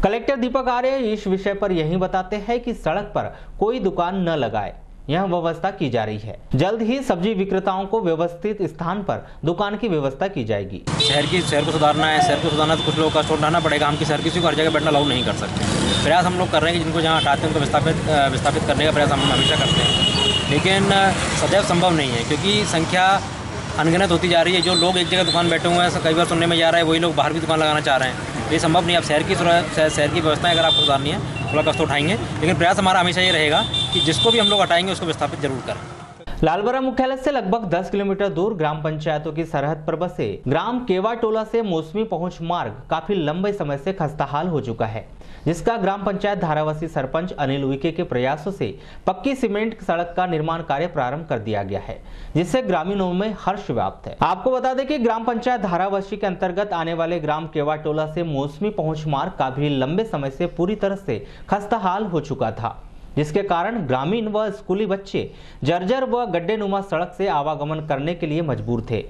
कलेक्टर दीपक आर्य इस विषय पर यही बताते हैं कि सड़क पर कोई दुकान न लगाए, यह व्यवस्था की जा रही है। जल्द ही सब्जी विक्रेताओं को व्यवस्थित स्थान पर दुकान की व्यवस्था की जाएगी। शहर को सुधारना है, शहर को सुधारना तो कुछ लोगों का छोड़ना पड़ेगा। हम शहर किसी को हर जगह बैठना अलाउ नहीं कर सकते। प्रयास हम लोग कर रहे हैं कि जिनको जहाँ हटाते हैं उनको विस्थापित करने का प्रयास हम हमेशा करते हैं, लेकिन सदैव संभव नहीं है, क्योंकि संख्या अनगिनत होती जा रही है। जो लोग एक जगह दुकान बैठे हुए हैं, कई बार सुनने में जा रहा है वही लोग बाहर भी दुकान लगाना चाह रहे हैं। ये संभव नहीं। आप शहर की व्यवस्थाएं अगर आपको सुधारनी है थोड़ा कष्ट उठाएंगे, लेकिन प्रयास हमारा हमेशा ये रहेगा कि जिसको भी हम लोग हटाएंगे उसको विस्थापित जरूर करें। लालबरा मुख्यालय से लगभग 10 किलोमीटर दूर ग्राम पंचायतों की सरहद पर बसे ग्राम केवाटोला से मौसमी पहुंच मार्ग काफी लंबे समय से खस्ताहाल हो चुका है, जिसका ग्राम पंचायत धारावासी सरपंच अनिल उइके के प्रयासों से पक्की सीमेंट सड़क का निर्माण कार्य प्रारंभ कर दिया गया है, जिससे ग्रामीणों में हर्ष व्याप्त है। आपको बता दें कि ग्राम पंचायत धारावासी के अंतर्गत आने वाले ग्राम केवाटोला से मौसमी पहुंच मार्ग काफी लंबे समय से पूरी तरह से खस्ताहाल हो चुका था, जिसके कारण ग्रामीण व स्कूली बच्चे जर्जर व गड्ढेनुमा सड़क से आवागमन करने के लिए मजबूर थे।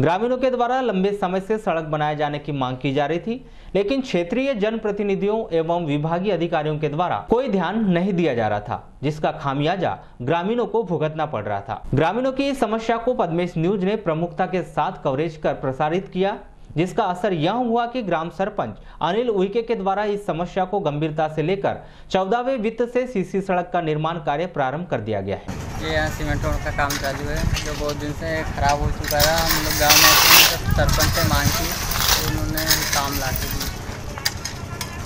ग्रामीणों के द्वारा लंबे समय से सड़क बनाए जाने की मांग की जा रही थी, लेकिन क्षेत्रीय जनप्रतिनिधियों एवं विभागीय अधिकारियों के द्वारा कोई ध्यान नहीं दिया जा रहा था, जिसका खामियाजा ग्रामीणों को भुगतना पड़ रहा था। ग्रामीणों की इस समस्या को पद्मेश न्यूज ने प्रमुखता के साथ कवरेज कर प्रसारित किया, जिसका असर यह हुआ कि ग्राम सरपंच अनिल उइके के द्वारा इस समस्या को गंभीरता से लेकर 14वें वित्त से सीसी सड़क का निर्माण कार्य प्रारंभ कर दिया गया है। ये यहाँ सीमेंट रोड का काम चालू है, जो बहुत दिन से खराब हो चुका था। हम लोग गाँव में सरपंच से मांग की, तो उन्होंने काम ला के दी।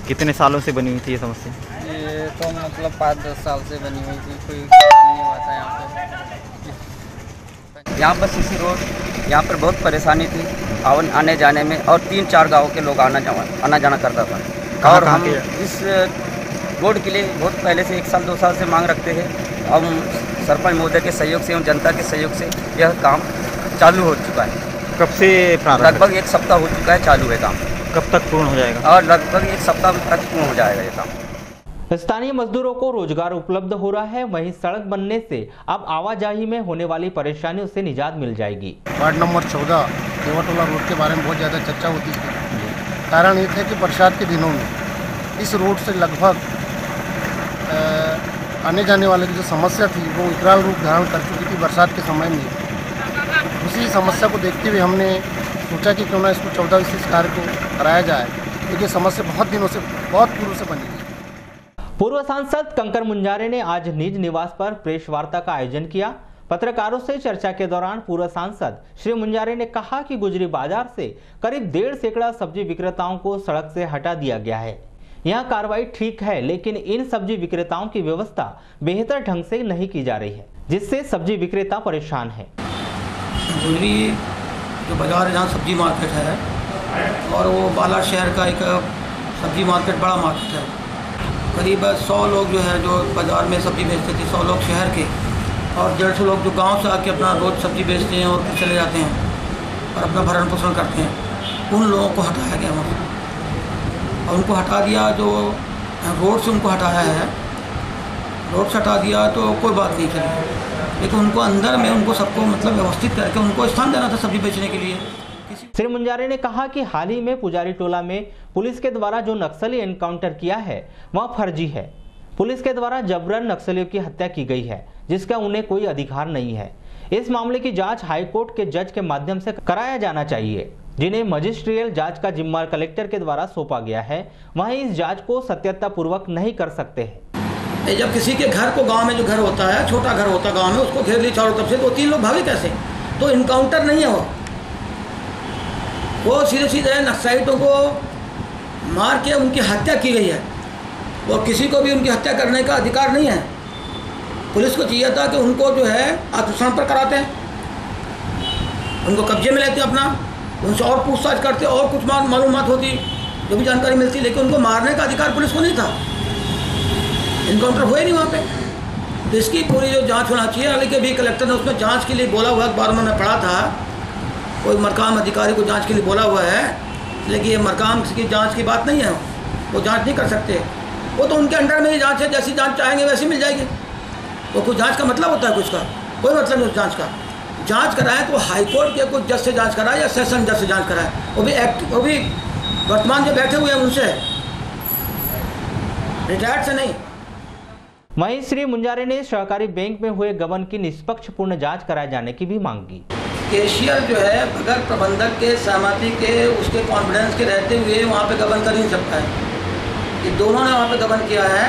कितने सालों से बनी हुई थी ये समस्या? ये तो मतलब 5-10 साल से बनी हुई थी, कोई काम नहीं हुआ था यहाँ पे। यहाँ पर सीसी रोड, यहाँ पर बहुत परेशानी थी आने जाने में, और 3-4 गाँव के लोग आना जाना करता था। और हम इस रोड के लिए बहुत पहले से 1 साल 2 साल से मांग रखते हैं। अब सरपंच महोदय के सहयोग से एवं जनता के सहयोग से यह काम चालू हो चुका है। कब से प्रारंभ? लगभग 1 सप्ताह हो चुका है चालू है काम। कब तक पूर्ण हो जाएगा? और लगभग 1 सप्ताह तक पूर्ण हो जाएगा ये काम। स्थानीय मजदूरों को रोजगार उपलब्ध हो रहा है, वहीं सड़क बनने से अब आवाजाही में होने वाली परेशानियों से निजात मिल जाएगी। वार्ड नंबर 14 केवाटोला रोड के बारे में बहुत ज़्यादा चर्चा होती थी। कारण ये था कि बरसात के दिनों में इस रोड से लगभग आने जाने वाले की जो समस्या थी वो विकराल रूप धारण कर चुकी थी बरसात के समय में। इसी समस्या को देखते हुए हमने सोचा कि क्यों ना इसको 14 विशेष कार्य को कराया जाए, क्योंकि ये समस्या बहुत दिनों से, बहुत पूर्व से बनी है। पूर्व सांसद कंकर मुंजारे ने आज निज निवास पर प्रेस वार्ता का आयोजन किया। पत्रकारों से चर्चा के दौरान पूर्व सांसद श्री मुंजारे ने कहा कि गुजरी बाजार से करीब 1.5 सैकड़ा सब्जी विक्रेताओं को सड़क से हटा दिया गया है। यह कार्रवाई ठीक है, लेकिन इन सब्जी विक्रेताओं की व्यवस्था बेहतर ढंग से नहीं की जा रही है, जिससे सब्जी विक्रेता परेशान है। गुजरी जो बाजार है जहाँ सब्जी मार्केट है, और वो बाला शहर का एक सब्जी मार्केट बड़ा मार्केट है। करीब 100 लोग जो है जो बाज़ार में सब्जी बेचते थे, 100 लोग शहर के और 150 लोग जो गांव से आके अपना रोज़ सब्जी बेचते हैं और फिर चले जाते हैं और अपना भरण पोषण करते हैं, उन लोगों को हटाया गया वहाँ और उनको हटा दिया। जो रोड से उनको हटाया है, रोड से हटा दिया तो कोई बात नहीं चली, लेकिन उनको अंदर में उनको सबको मतलब व्यवस्थित करके उनको स्थान देना था सब्जी बेचने के लिए। श्री मुंजारे ने कहा कि हाल ही में पुजारी टोला में पुलिस के द्वारा जो नक्सली एनकाउंटर किया है वह फर्जी है। पुलिस के द्वारा जबरन नक्सलियों की हत्या की गई है, जिसका उन्हें कोई अधिकार नहीं है। इस मामले की जांच हाईकोर्ट के जज के माध्यम से कराया जाना चाहिए, जिन्हें मजिस्ट्रियल जांच का जिम्मा कलेक्टर के द्वारा सौंपा गया है। वहीं इस जांच को सत्यता पूर्वक नहीं कर सकते हैं। जब किसी के घर को, गांव में जो घर होता है, छोटा घर होता है गांव में, उसको घेर ली चारों तरफ से, 2-3 लोग भागे कैसे? तो इनकाउंटर नहीं है, वो सीधे सीधे नक्सलाइटों को मार के उनकी हत्या की गई है और किसी को भी उनकी हत्या करने का अधिकार नहीं है। पुलिस को चाहिए था कि उनको जो है आत्मसमर्पण कराते हैं, उनको कब्जे में लेते अपना, उनसे और पूछताछ करते और कुछ मालूमात होती, जो भी जानकारी मिलती, लेकिन उनको मारने का अधिकार पुलिस को नहीं था। इनकाउंटर हुए नहीं वहाँ पे, तो इसकी पूरी जो जांच होना चाहिए। हालांकि अभी कलेक्टर ने उसमें जांच के लिए बोला हुआ, अखबार में मैं पढ़ा था, कोई मरकाम अधिकारी को जांच के लिए बोला हुआ है, लेकिन ये मरकाम की जांच की बात नहीं है, वो जांच नहीं कर सकते। वो तो उनके अंडर में ही जांच है, जैसी जांच चाहेंगे वैसी मिल जाएगी। वो कुछ जांच का मतलब होता है कुछ का? कोई मतलब नहीं उस जांच का। जांच कराए तो हाईकोर्ट के कुछ जज से जांच कराए या सेशन जज से जांच कराए, वो भी वर्तमान जो बैठे हुए हैं उनसे, रिटायर्ड से नहीं। वहीं श्री मुंजारे ने सहकारी बैंक में हुए गबन की निष्पक्ष पूर्ण जांच कराए जाने की भी मांग की। कैशियर जो है बगैर प्रबंधक के सहमति के, उसके कॉन्फिडेंस के रहते हुए वहाँ पे गबन कर ही नहीं सकता है। ये दोनों ने वहाँ पे गबन किया है।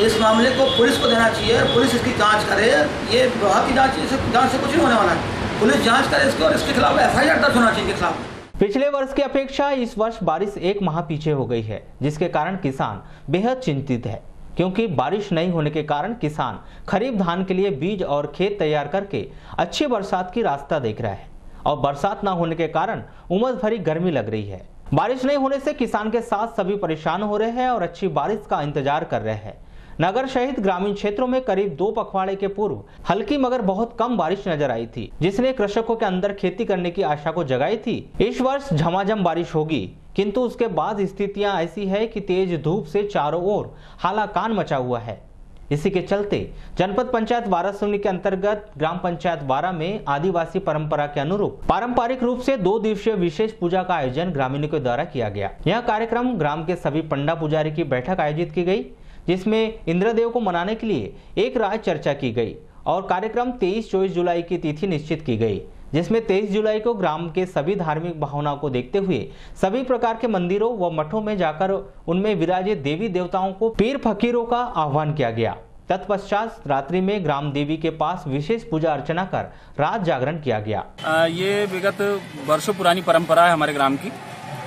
इस मामले को पुलिस को देना चाहिए, पुलिस इसकी जांच करे। ये विभाग की जांच से कुछ नहीं होने वाला है, पुलिस जांच करे इसको और इसके खिलाफ FIR दर्ज होना चाहिए इनके खिलाफ। पिछले वर्ष की अपेक्षा इस वर्ष बारिश 1 माह पीछे हो गई है, जिसके कारण किसान बेहद चिंतित है, क्योंकि बारिश नहीं होने के कारण किसान खरीफ धान के लिए बीज और खेत तैयार करके अच्छी बरसात की रास्ता देख रहा है और बरसात न होने के कारण उमस भरी गर्मी लग रही है। बारिश नहीं होने से किसान के साथ सभी परेशान हो रहे हैं और अच्छी बारिश का इंतजार कर रहे हैं। नगर सहित ग्रामीण क्षेत्रों में करीब 2 पखवाड़े के पूर्व हल्की मगर बहुत कम बारिश नजर आई थी, जिसने कृषकों के अंदर खेती करने की आशा को जगाई थी। इस वर्ष झमाझम बारिश होगी, किंतु उसके बाद स्थितियां ऐसी है कि तेज धूप से चारों ओर हालाकान मचा हुआ है। इसी के चलते जनपद पंचायत वारासुनी के अंतर्गत ग्राम पंचायत वारा में आदिवासी परंपरा के अनुरूप पारंपरिक रूप से 2 दिवसीय विशेष पूजा का आयोजन ग्रामीणों के द्वारा किया गया। यह कार्यक्रम ग्राम के सभी पंडा पुजारी की बैठक आयोजित की गई, जिसमें इंद्रदेव को मनाने के लिए एक राय चर्चा की गई और कार्यक्रम 23-24 जुलाई की तिथि निश्चित की गई, जिसमें 23 जुलाई को ग्राम के सभी धार्मिक भावनाओं को देखते हुए सभी प्रकार के मंदिरों व मठों में जाकर उनमें विराजे देवी देवताओं को पीर फकीरों का आह्वान किया गया। तत्पश्चात रात्रि में ग्राम देवी के पास विशेष पूजा अर्चना कर रात जागरण किया गया। ये विगत वर्षों पुरानी परंपरा है हमारे ग्राम की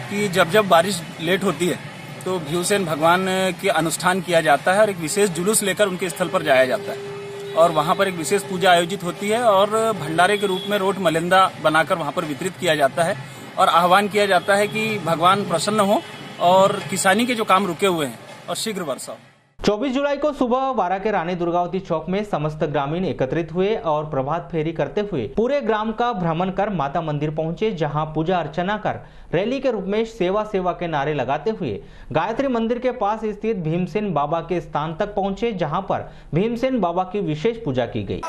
कि जब जब बारिश लेट होती है तो भीमसेन भगवान के अनुष्ठान किया जाता है और एक विशेष जुलूस लेकर उनके स्थल पर जाया जाता है और वहाँ पर एक विशेष पूजा आयोजित होती है और भंडारे के रूप में रोट मलिंदा बनाकर वहाँ पर वितरित किया जाता है और आह्वान किया जाता है कि भगवान प्रसन्न हो और किसानी के जो काम रुके हुए हैं और शीघ्र वर्षा हो। 24 जुलाई को सुबह वारा के रानी दुर्गावती चौक में समस्त ग्रामीण एकत्रित हुए और प्रभात फेरी करते हुए पूरे ग्राम का भ्रमण कर माता मंदिर पहुंचे, जहां पूजा अर्चना कर रैली के रूप में सेवा सेवा के नारे लगाते हुए गायत्री मंदिर के पास स्थित भीमसेन बाबा के स्थान तक पहुंचे, जहां पर भीमसेन बाबा की विशेष पूजा की गई।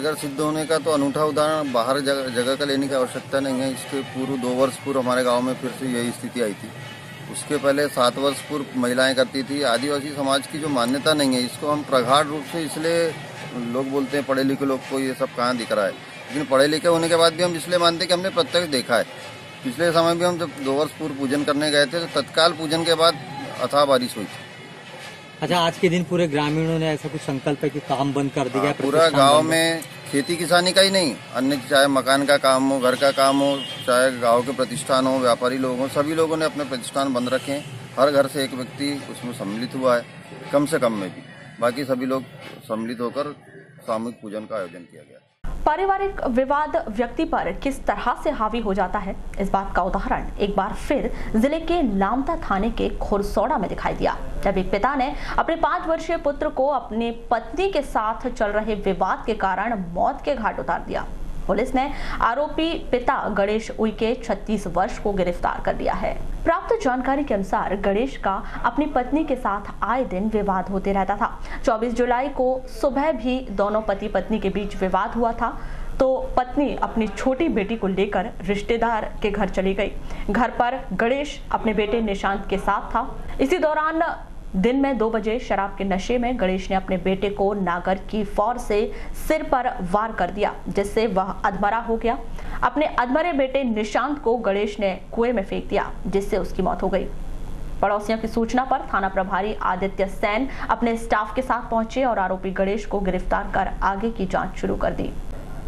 कारगर सिद्ध होने का तो अनूठा उदाहरण बाहर जगह का लेने की आवश्यकता नहीं है। इसके पूर्व 2 वर्ष पूर्व हमारे गांव में फिर से यही स्थिति आई थी। उसके पहले 7 वर्ष पूर्व महिलाएं करती थी। आदिवासी समाज की जो मान्यता नहीं है, इसको हम प्रगाढ़ रूप से, इसलिए लोग बोलते हैं पढ़े लिखे लोग को ये सब कहाँ दिख रहा है, लेकिन पढ़े लिखे होने के बाद भी हम इसलिए मानते हैं कि हमने प्रत्यक्ष देखा है। पिछले समय भी हम जब 2 वर्ष पूर्व पूजन करने गए थे तो तत्काल पूजन के बाद अथाह बारिश हुई थी। अच्छा, आज के दिन पूरे ग्रामीणों ने ऐसा कुछ संकल्प है कि काम बंद कर दिया? पूरा गांव में खेती किसानी का ही नहीं, अन्य चाहे मकान का काम हो, घर का काम हो, चाहे गांव के प्रतिष्ठान हो, व्यापारी लोग हो, सभी लोगों ने अपने प्रतिष्ठान बंद रखे हैं। हर घर से एक व्यक्ति उसमें सम्मिलित हुआ है, कम से कम में भी। बाकी सभी लोग सम्मिलित होकर सामूहिक पूजन का आयोजन किया गया। पारिवारिक विवाद व्यक्ति पर किस तरह से हावी हो जाता है, इस बात का उदाहरण एक बार फिर जिले के लामता थाने के खुरसौड़ा में दिखाई दिया, जब एक पिता ने अपने 5 वर्षीय पुत्र को अपनी पत्नी के साथ चल रहे विवाद के कारण मौत के घाट उतार दिया। पुलिस ने आरोपी पिता गणेश उइके 36 वर्ष को गिरफ्तार कर लिया है। प्राप्त जानकारी के अनुसार गणेश का अपनी पत्नी के साथ आए दिन विवाद होते रहता था। 24 जुलाई को सुबह भी दोनों पति पत्नी के बीच विवाद हुआ था, तो पत्नी अपनी छोटी बेटी को लेकर रिश्तेदार के घर चली गई। घर पर गणेश अपने बेटे निशांत के साथ था। इसी दौरान दिन में 2 बजे शराब के नशे में गणेश ने अपने बेटे को नागर की फौर से सिर पर वार कर दिया, जिससे वह अधमरा हो गया। अपने अधमरे बेटे निशांत को गणेश ने कुएं में फेंक दिया, जिससे उसकी मौत हो गई। पड़ोसियों की सूचना पर थाना प्रभारी आदित्य सेन अपने स्टाफ के साथ पहुंचे और आरोपी गणेश को गिरफ्तार कर आगे की जांच शुरू कर दी।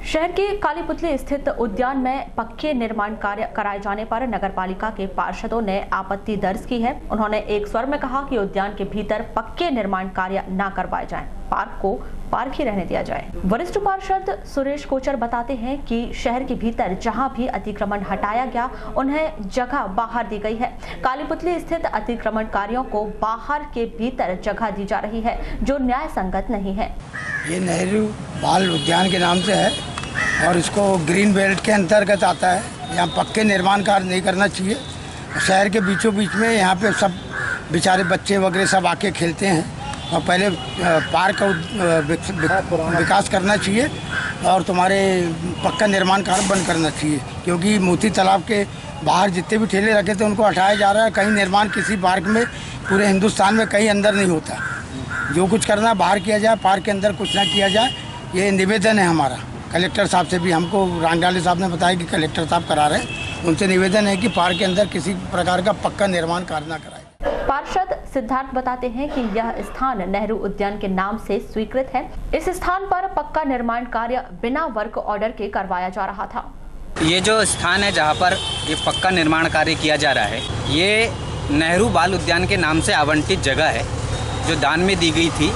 शहर के कालीपुतली स्थित उद्यान में पक्के निर्माण कार्य कराए जाने पर नगरपालिका के पार्षदों ने आपत्ति दर्ज की है। उन्होंने एक स्वर में कहा कि उद्यान के भीतर पक्के निर्माण कार्य न करवाए जाएं, पार्क को पार्क ही रहने दिया जाए। वरिष्ठ पार्षद सुरेश कोचर बताते हैं कि शहर के भीतर जहां भी अतिक्रमण हटाया गया, उन्हें जगह बाहर दी गई है। कालीपुतली स्थित अतिक्रमणकारियों को बाहर के भीतर जगह दी जा रही है, जो न्याय संगत नहीं है। ये नेहरू बाल उद्यान के नाम से है और इसको ग्रीन बेल्ट के अंतर्गत आता है। यहाँ पक्के निर्माण कार्य नहीं करना चाहिए। शहर के बीचों बीच में यहाँ पे सब बेचारे बच्चे वगैरह सब आके खेलते हैं और पहले पार्क का विकास करना चाहिए और तुम्हारे पक्का निर्माण कार्य बंद करना चाहिए, क्योंकि मोती तालाब के बाहर जितने भी ठेले रखे थे उनको हटाया जा रहा है। कहीं निर्माण किसी पार्क में पूरे हिंदुस्तान में कहीं अंदर नहीं होता। जो कुछ करना बाहर किया जाए, पार्क के अंदर कुछ ना किया जाए, ये निवेदन है हमारा। कलेक्टर साहब से भी हमको रांडाले साहब ने बताया कि कलेक्टर साहब करा रहे हैं, उनसे निवेदन है कि पार्क के अंदर किसी प्रकार का पक्का निर्माण कार्य न कराए। पार्षद सिद्धार्थ बताते हैं कि यह स्थान नेहरू उद्यान के नाम से स्वीकृत है। इस स्थान पर पक्का निर्माण कार्य बिना वर्क ऑर्डर के करवाया जा रहा था। ये जो स्थान है जहाँ पर ये पक्का निर्माण कार्य किया जा रहा है, ये नेहरू बाल उद्यान के नाम से आवंटित जगह है, जो दान में दी गई थी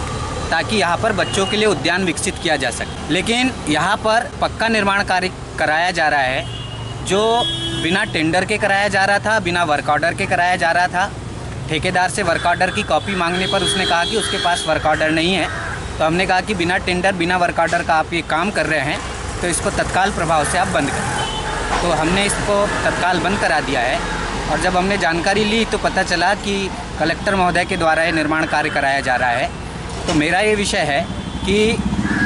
ताकि यहाँ पर बच्चों के लिए उद्यान विकसित किया जा सके। लेकिन यहाँ पर पक्का निर्माण कार्य कराया जा रहा है, जो बिना टेंडर के कराया जा रहा था, बिना वर्क ऑर्डर के कराया जा रहा था। ठेकेदार से वर्क ऑर्डर की कॉपी मांगने पर उसने कहा कि उसके पास वर्क ऑर्डर नहीं है। तो हमने कहा कि बिना टेंडर बिना वर्क ऑर्डर का आप ये काम कर रहे हैं, तो इसको तत्काल प्रभाव से आप बंद करें। तो हमने इसको तत्काल बंद करा दिया है। और जब हमने जानकारी ली तो पता चला कि कलेक्टर महोदय के द्वारा ये निर्माण कार्य कराया जा रहा है। तो मेरा ये विषय है कि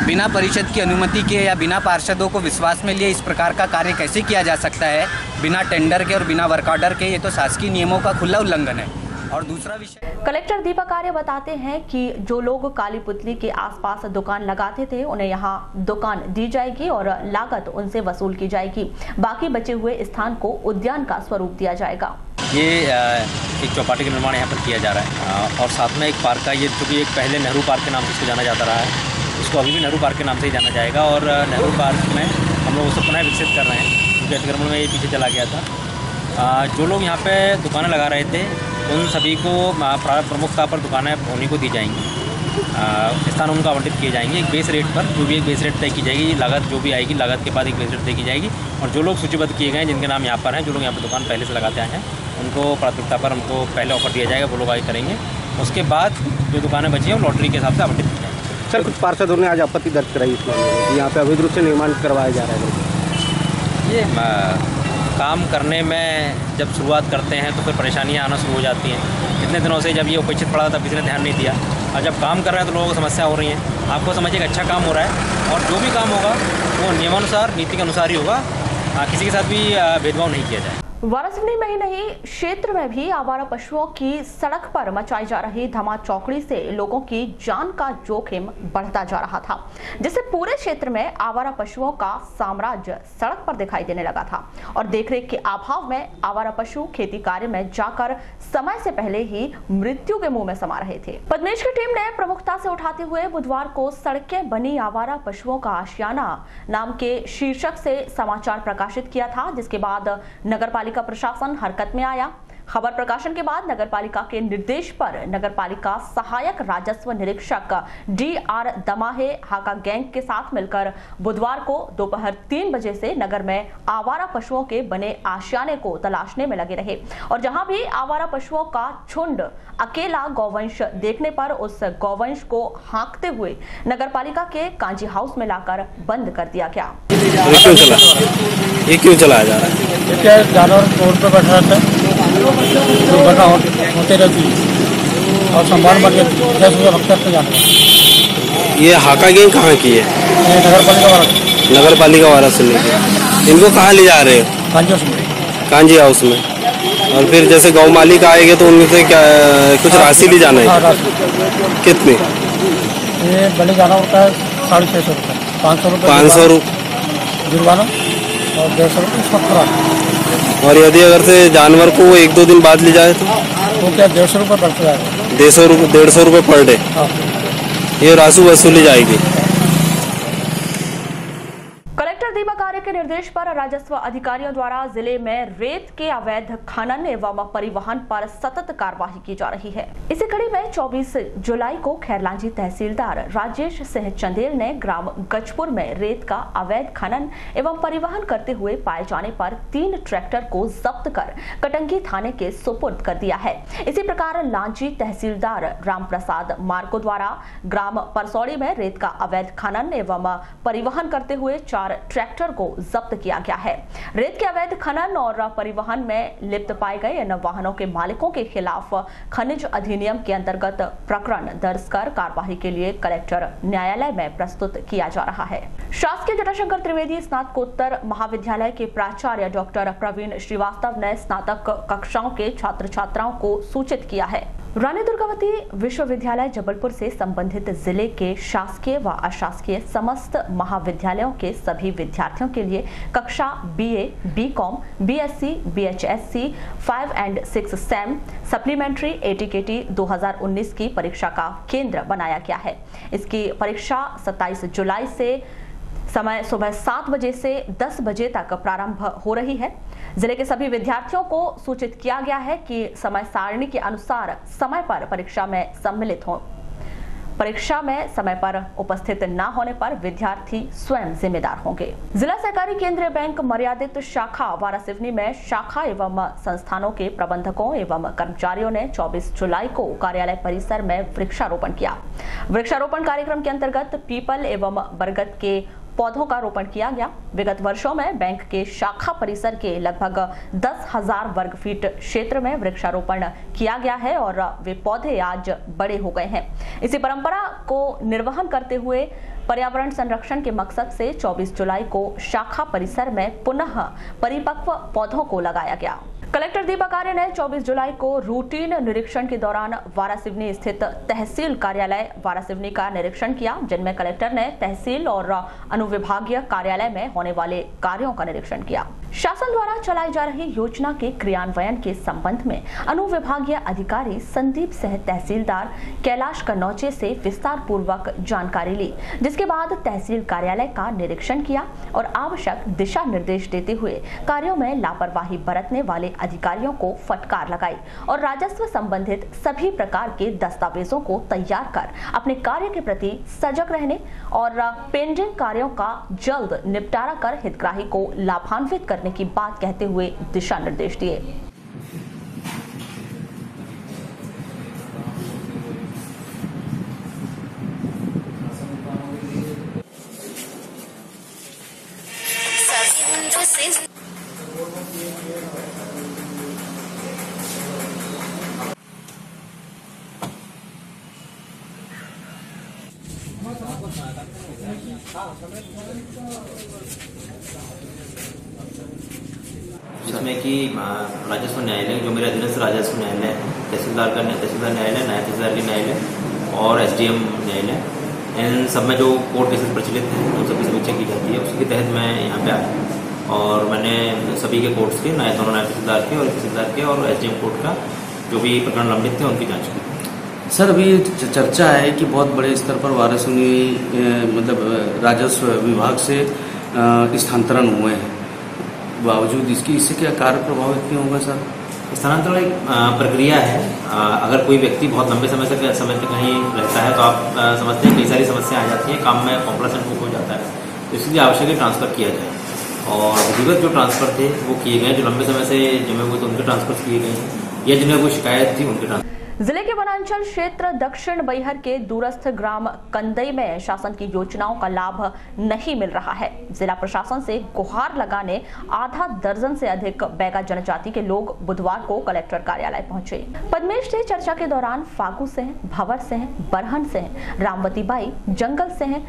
बिना परिषद की अनुमति के या बिना पार्षदों को विश्वास में लिए इस प्रकार का कार्य कैसे किया जा सकता है, बिना टेंडर के और बिना वर्क ऑर्डर के। ये तो शासकीय नियमों का खुला उल्लंघन है। और दूसरा विषय, कलेक्टर दीपक आर्य बताते हैं कि जो लोग कालीपुतली के आसपास दुकान लगाते थे, उन्हें यहाँ दुकान दी जाएगी और लागत उनसे वसूल की जाएगी। बाकी बचे हुए स्थान को उद्यान का स्वरूप दिया जाएगा। ये एक चौपाटी का निर्माण यहाँ पर किया जा रहा है और साथ में एक पार्क का, ये चूँकि एक पहले नेहरू पार्क के नाम से इसको जाना जाता रहा है, इसको अभी भी नेहरू पार्क के नाम से ही जाना जाएगा। और नेहरू पार्क में हम लोग उसको पुनः विकसित कर रहे हैं, क्योंकि अतिक्रमण में ये पीछे चला गया था। जो लोग यहाँ पे दुकानें लगा रहे थे, उन सभी को प्रमुखता पर दुकानें उन्हीं को दी जाएंगी। स्थान उनको आवंटित किए जाएंगे एक बेस रेट पर, जो भी एक बेस रेट तय की जाएगी। लागत जो भी आएगी, लागत के बाद एक बेस रेट तय की जाएगी। और जो लोग सूचीबद्ध किए गए हैं, जिनके नाम यहाँ पर हैं, जो लोग यहाँ पर दुकान पहले से लगाते आए हैं, उनको प्राथमिकता पर उनको पहले ऑफर दिया जाएगा, वो लोग आगे करेंगे। उसके बाद जो दुकानें बची हैं वो लॉटरी के हिसाब से आवंटित की जाएंगी। सर, कुछ पार्षदों ने आज आपत्ति दर्ज कराई इस मामले में, यहाँ पे अवैध रूप से निर्माण करवाया जा रहा है। ये काम करने में जब शुरुआत करते हैं तो फिर परेशानियाँ आना शुरू हो जाती हैं। इतने दिनों से जब ये उपेक्षित पड़ा था, तब किसी ने ध्यान नहीं दिया। और जब काम कर रहा है तो लोगों को समस्या हो रही है। आपको समझिए कि अच्छा काम हो रहा है और जो भी काम होगा वो नियमानुसार, नीति के अनुसार ही होगा। किसी के साथ भी भेदभाव नहीं किया जाए। वारासिवनी में ही नहीं, क्षेत्र में भी आवारा पशुओं की सड़क पर मचाई जा रही धमा चौकड़ी से लोगों की जान का जोखिम बढ़ता जा रहा था, जिससे पूरे क्षेत्र में आवारा पशुओं का साम्राज्य सड़क पर दिखाई देने लगा था और देखरेख के अभाव में आवारा पशु खेती कार्य में जाकर समय से पहले ही मृत्यु के मुंह में समा रहे थे। पद्मेश की टीम ने प्रमुखता से उठाते हुए बुधवार को सड़कें बनी आवारा पशुओं का आशियाना नाम के शीर्षक से समाचार प्रकाशित किया था, जिसके बाद नगरपालिका का प्रशासन हरकत में आया। खबर प्रकाशन के बाद नगरपालिका के निर्देश पर नगरपालिका सहायक राजस्व निरीक्षक DR दमाहे हाका गैंग के साथ मिलकर बुधवार को दोपहर 3 बजे से नगर में आवारा पशुओं के बने आशियाने को तलाशने में लगे रहे और जहां भी आवारा पशुओं का झुंड अकेला गौवंश देखने पर उस गौवंश को हाँकते हुए नगरपालिका के कांजी हाउस में लाकर बंद कर दिया गया। ये क्यों चलाया जा रहा है? क्या जानवर रोड पर बैठा रहता है, दुर्घटना होते रहती है और संभाल बन के 10 रुपये वक्त पे जाते हैं। ये हाका गैंग कहाँ की है? नगरपालिका वारासिवनी की। इनको कहाँ ले जा रहे हो? कांजी हाउस में। और फिर जैसे गौ मालिक आएंगे तो उनसे क्या कुछ राशि ली जाना है? कितनी? ये बलि जाना होता है 650 रुपये, 500 रुपये जुर्माना और 150 रुपये इसका। और यदि अगर से जानवर को 1-2 दिन बाद ले जाए तो क्या 150 रुपये बढ़ जाएगा? 150 रुपये पर डे ये राशि वसूली जाएगी। कलेक्टर दीपक आर्य के निर्देश पर राजस्व अधिकारियों द्वारा जिले में रेत के अवैध खनन एवं परिवहन पर सतत कार्यवाही की जा रही है। इसी कड़ी में 24 जुलाई को खैरलांजी तहसीलदार राजेश सिंह चंदेल ने ग्राम गजपुर में रेत का अवैध खनन एवं परिवहन करते हुए पाए जाने पर 3 ट्रैक्टर को जब्त कर कटंगी थाने के सुपुर्द कर दिया है। इसी प्रकार लांजी तहसीलदार राम प्रसाद मार्को द्वारा ग्राम परसौड़ी में रेत का अवैध खनन एवं परिवहन करते हुए 4 ट्रैक्टर को जब्त किया गया है। रेत के अवैध खनन और परिवहन में लिप्त पाए गए इन वाहनों के मालिकों के खिलाफ खनिज अधिनियम के अंतर्गत प्रकरण दर्ज कर कार्यवाही के लिए कलेक्टर न्यायालय में प्रस्तुत किया जा रहा है। शासकीय जटाशंकर त्रिवेदी स्नातकोत्तर महाविद्यालय के प्राचार्य डॉक्टर प्रवीण श्रीवास्तव ने स्नातक कक्षाओं के छात्र छात्राओं को सूचित किया है। रानी दुर्गावती विश्वविद्यालय जबलपुर से संबंधित जिले के शासकीय व अशासकीय समस्त महाविद्यालयों के सभी विद्यार्थियों के लिए कक्षा BA, BCom, BSc, BHSC 5 and 6 same supplementary ATKT 2019 की परीक्षा का केंद्र बनाया गया है। इसकी परीक्षा 27 जुलाई से समय सुबह 7 बजे से 10 बजे तक प्रारंभ हो रही है। जिले के सभी विद्यार्थियों को सूचित किया गया है कि समय सारणी के अनुसार समय पर परीक्षा में सम्मिलित हों। परीक्षा में समय पर उपस्थित न होने पर विद्यार्थी स्वयं जिम्मेदार होंगे। जिला सहकारी केंद्रीय बैंक मर्यादित शाखा वारासिवनी में शाखा एवं संस्थानों के प्रबंधकों एवं कर्मचारियों ने 24 जुलाई को कार्यालय परिसर में वृक्षारोपण किया। वृक्षारोपण कार्यक्रम के अंतर्गत पीपल एवं बरगद के पौधों का रोपण किया गया। विगत वर्षों में बैंक के शाखा परिसर के लगभग 10,000 वर्ग फीट क्षेत्र में वृक्षारोपण किया गया है और वे पौधे आज बड़े हो गए हैं। इसी परंपरा को निर्वहन करते हुए पर्यावरण संरक्षण के मकसद से 24 जुलाई को शाखा परिसर में पुनः परिपक्व पौधों को लगाया गया। कलेक्टर दीपक आर्य ने 24 जुलाई को रूटीन निरीक्षण के दौरान वारासिवनी स्थित तहसील कार्यालय वारासिवनी का निरीक्षण किया, जिनमें कलेक्टर ने तहसील और अनुविभागीय कार्यालय में होने वाले कार्यों का निरीक्षण किया। शासन द्वारा चलाई जा रही योजना के क्रियान्वयन के संबंध में अनुविभागीय अधिकारी संदीप सिंह तहसीलदार कैलाश कन्नौजे से विस्तार पूर्वक जानकारी ली, जिसके बाद तहसील कार्यालय का निरीक्षण किया और आवश्यक दिशा निर्देश देते हुए कार्यों में लापरवाही बरतने वाले अधिकारियों को फटकार लगाई और राजस्व संबंधित सभी प्रकार के दस्तावेजों को तैयार कर अपने कार्य के प्रति सजग रहने और पेंडिंग कार्यों का जल्द निपटारा कर हितग्राही को लाभान्वित करने की बात कहते हुए दिशा निर्देश दिए। जिसमें कि राजस्व न्यायालय जो मेरे अधीनस्थ राजस्व न्यायालय है, तहसीलदार न्यायालय, नायब तहसीलदार के न्यायालय और SDM न्यायालय, इन सब में जो कोर्ट केसेस प्रचलित हैं उन सबकी समीक्षा की जाती है। उसके तहत मैं यहाँ पे आया और मैंने सभी के कोर्ट्स के दोनों नायब तहसीलदार के और SDM कोर्ट का जो भी प्रकरण लंबित थे उनकी जाँच की। सर, अभी चर्चा है कि बहुत बड़े स्तर पर वारासुनी मतलब राजस्व विभाग से स्थानांतरण हुए हैं, बावजूद इससे क्या कार्य प्रभावित क्यों होगा सर? स्थानांतरण एक प्रक्रिया है। अगर कोई व्यक्ति बहुत लंबे समय तक कहीं रहता है तो आप समझते हैं कई सारी समस्या आ जाती है, काम में कॉम्प्लेक्शन हो जाता है, तो इसलिए आवश्यक है ट्रांसफ़र किया जाए। और विधिवत जो ट्रांसफ़र थे वो किए गए, जो लंबे समय से जमे हुए थे उनके ट्रांसफ़र किए गए हैं, या जिन्हें कोई शिकायत थी उनके ट्रांसफ़र। जिले के वनांचल क्षेत्र दक्षिण बैहर के दूरस्थ ग्राम कंदई में शासन की योजनाओं का लाभ नहीं मिल रहा है। जिला प्रशासन से गुहार लगाने आधा दर्जन से अधिक बैगा जनजाति के लोग बुधवार को कलेक्टर कार्यालय पहुंचे। पद्मेश से चर्चा के दौरान फागू सिंह, भंवर सिंह, बरहन सिंह, रामवती बाई, जंगल सिंह,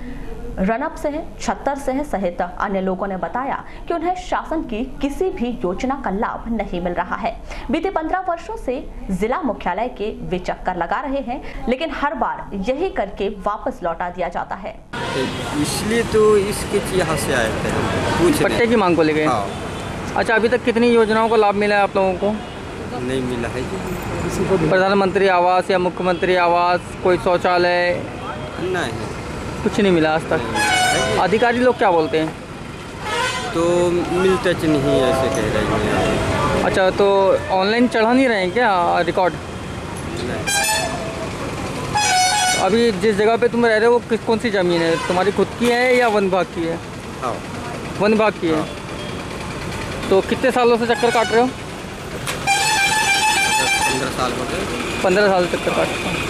रनप सिंह, छत्तर सिंह सहित अन्य लोगों ने बताया कि उन्हें शासन की किसी भी योजना का लाभ नहीं मिल रहा है। बीते 15 वर्षों से जिला मुख्यालय के वे चक्कर लगा रहे हैं, लेकिन हर बार यही करके वापस लौटा दिया जाता है। इसलिए तो इसके यहाँ से आए थे पट्टे की मांग को लेकर। अच्छा, अभी तक कितनी योजनाओं का लाभ मिला है आप लोगों को? नहीं मिला है जी। प्रधानमंत्री आवास या मुख्यमंत्री आवास, कोई शौचालय? नहीं, कुछ नहीं मिला आज तक। अधिकारी लोग क्या बोलते हैं? तो मिलते नहीं ऐसे कह रहे हैं। अच्छा, तो ऑनलाइन चढ़ा नहीं रहे हैं क्या रिकॉर्ड? अभी जिस जगह पे तुम रह रहे हो वो कौन सी ज़मीन है? तुम्हारी खुद की है या वन विभाग की है? वन विभाग की है। तो कितने सालों से चक्कर काट रहे हो? 15 साल हो गए। 15 साल से चक्कर काट रहे हो।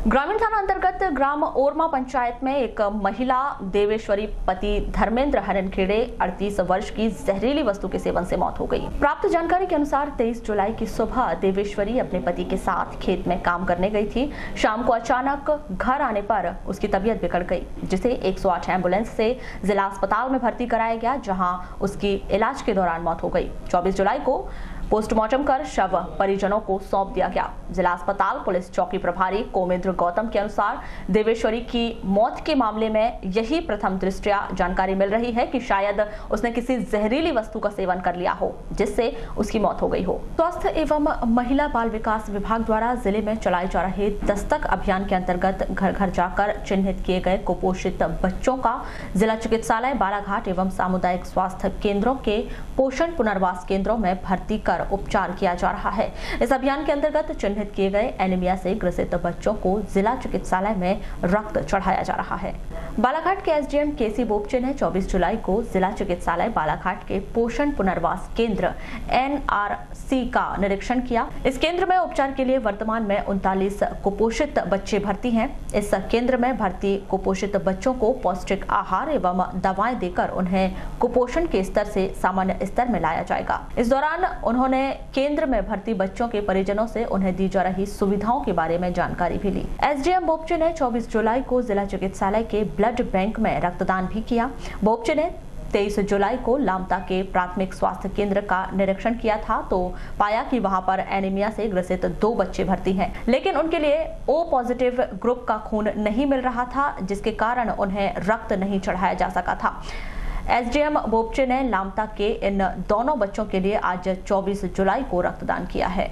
ग्रामीण थाना अंतर्गत ग्राम ओरमा पंचायत में एक महिला देवेश्वरी पति धर्मेंद्र हरनखेड़े 38 वर्ष की जहरीली वस्तु के सेवन से मौत हो गई। प्राप्त जानकारी के अनुसार 23 जुलाई की सुबह देवेश्वरी अपने पति के साथ खेत में काम करने गई थी। शाम को अचानक घर आने पर उसकी तबीयत बिगड़ गई, जिसे 108 एम्बुलेंस से जिला अस्पताल में भर्ती कराया गया, जहां उसकी इलाज के दौरान मौत हो गई। 24 जुलाई को पोस्टमार्टम कर शव परिजनों को सौंप दिया गया। जिला अस्पताल पुलिस चौकी प्रभारी कोमेंद्र गौतम के अनुसार देवेश्वरी की मौत के मामले में यही प्रथम दृष्टया जानकारी मिल रही है कि शायद उसने किसी जहरीली वस्तु का सेवन कर लिया हो, जिससे उसकी मौत हो गई हो। स्वास्थ्य एवं महिला बाल विकास विभाग द्वारा जिले में चलाए जा रहे दस्तक अभियान के अंतर्गत घर घर जाकर चिन्हित किए गए कुपोषित बच्चों का जिला चिकित्सालय बालाघाट एवं सामुदायिक स्वास्थ्य केंद्रों के पोषण पुनर्वास केंद्रों में भर्ती कर उपचार किया जा रहा है। इस अभियान के अंतर्गत चिन्हित किए गए एनीमिया से ग्रसित बच्चों को जिला चिकित्सालय में रक्त चढ़ाया जा रहा है। बालाघाट के SDM केसी बोपचे ने 24 जुलाई को जिला चिकित्सालय बालाघाट के पोषण पुनर्वास केंद्र NRC का निरीक्षण किया। इस केंद्र में उपचार के लिए वर्तमान में 39 कुपोषित बच्चे भर्ती हैं। इस केंद्र में भर्ती कुपोषित बच्चों को पौष्टिक आहार एवं दवाएं देकर उन्हें कुपोषण के स्तर से सामान्य स्तर में लाया जाएगा। इस दौरान उन्होंने केंद्र में भर्ती बच्चों के परिजनों से उन्हें दी जा रही सुविधाओं के बारे में जानकारी भी ली। SDM बोपचे ने 24 जुलाई को जिला चिकित्सालय के ब्लड बैंक में रक्तदान भी किया। बोपचे ने 23 जुलाई को लामता के प्राथमिक स्वास्थ्य केंद्र का निरीक्षण किया था, तो पाया कि वहां पर एनीमिया से ग्रसित 2 बच्चे भर्ती हैं, लेकिन उनके लिए O पॉजिटिव ग्रुप का खून नहीं मिल रहा था, जिसके कारण उन्हें रक्त नहीं चढ़ाया जा सका था। SDM बोपचे ने लामता के इन दोनों बच्चों के लिए आज 24 जुलाई को रक्तदान किया है।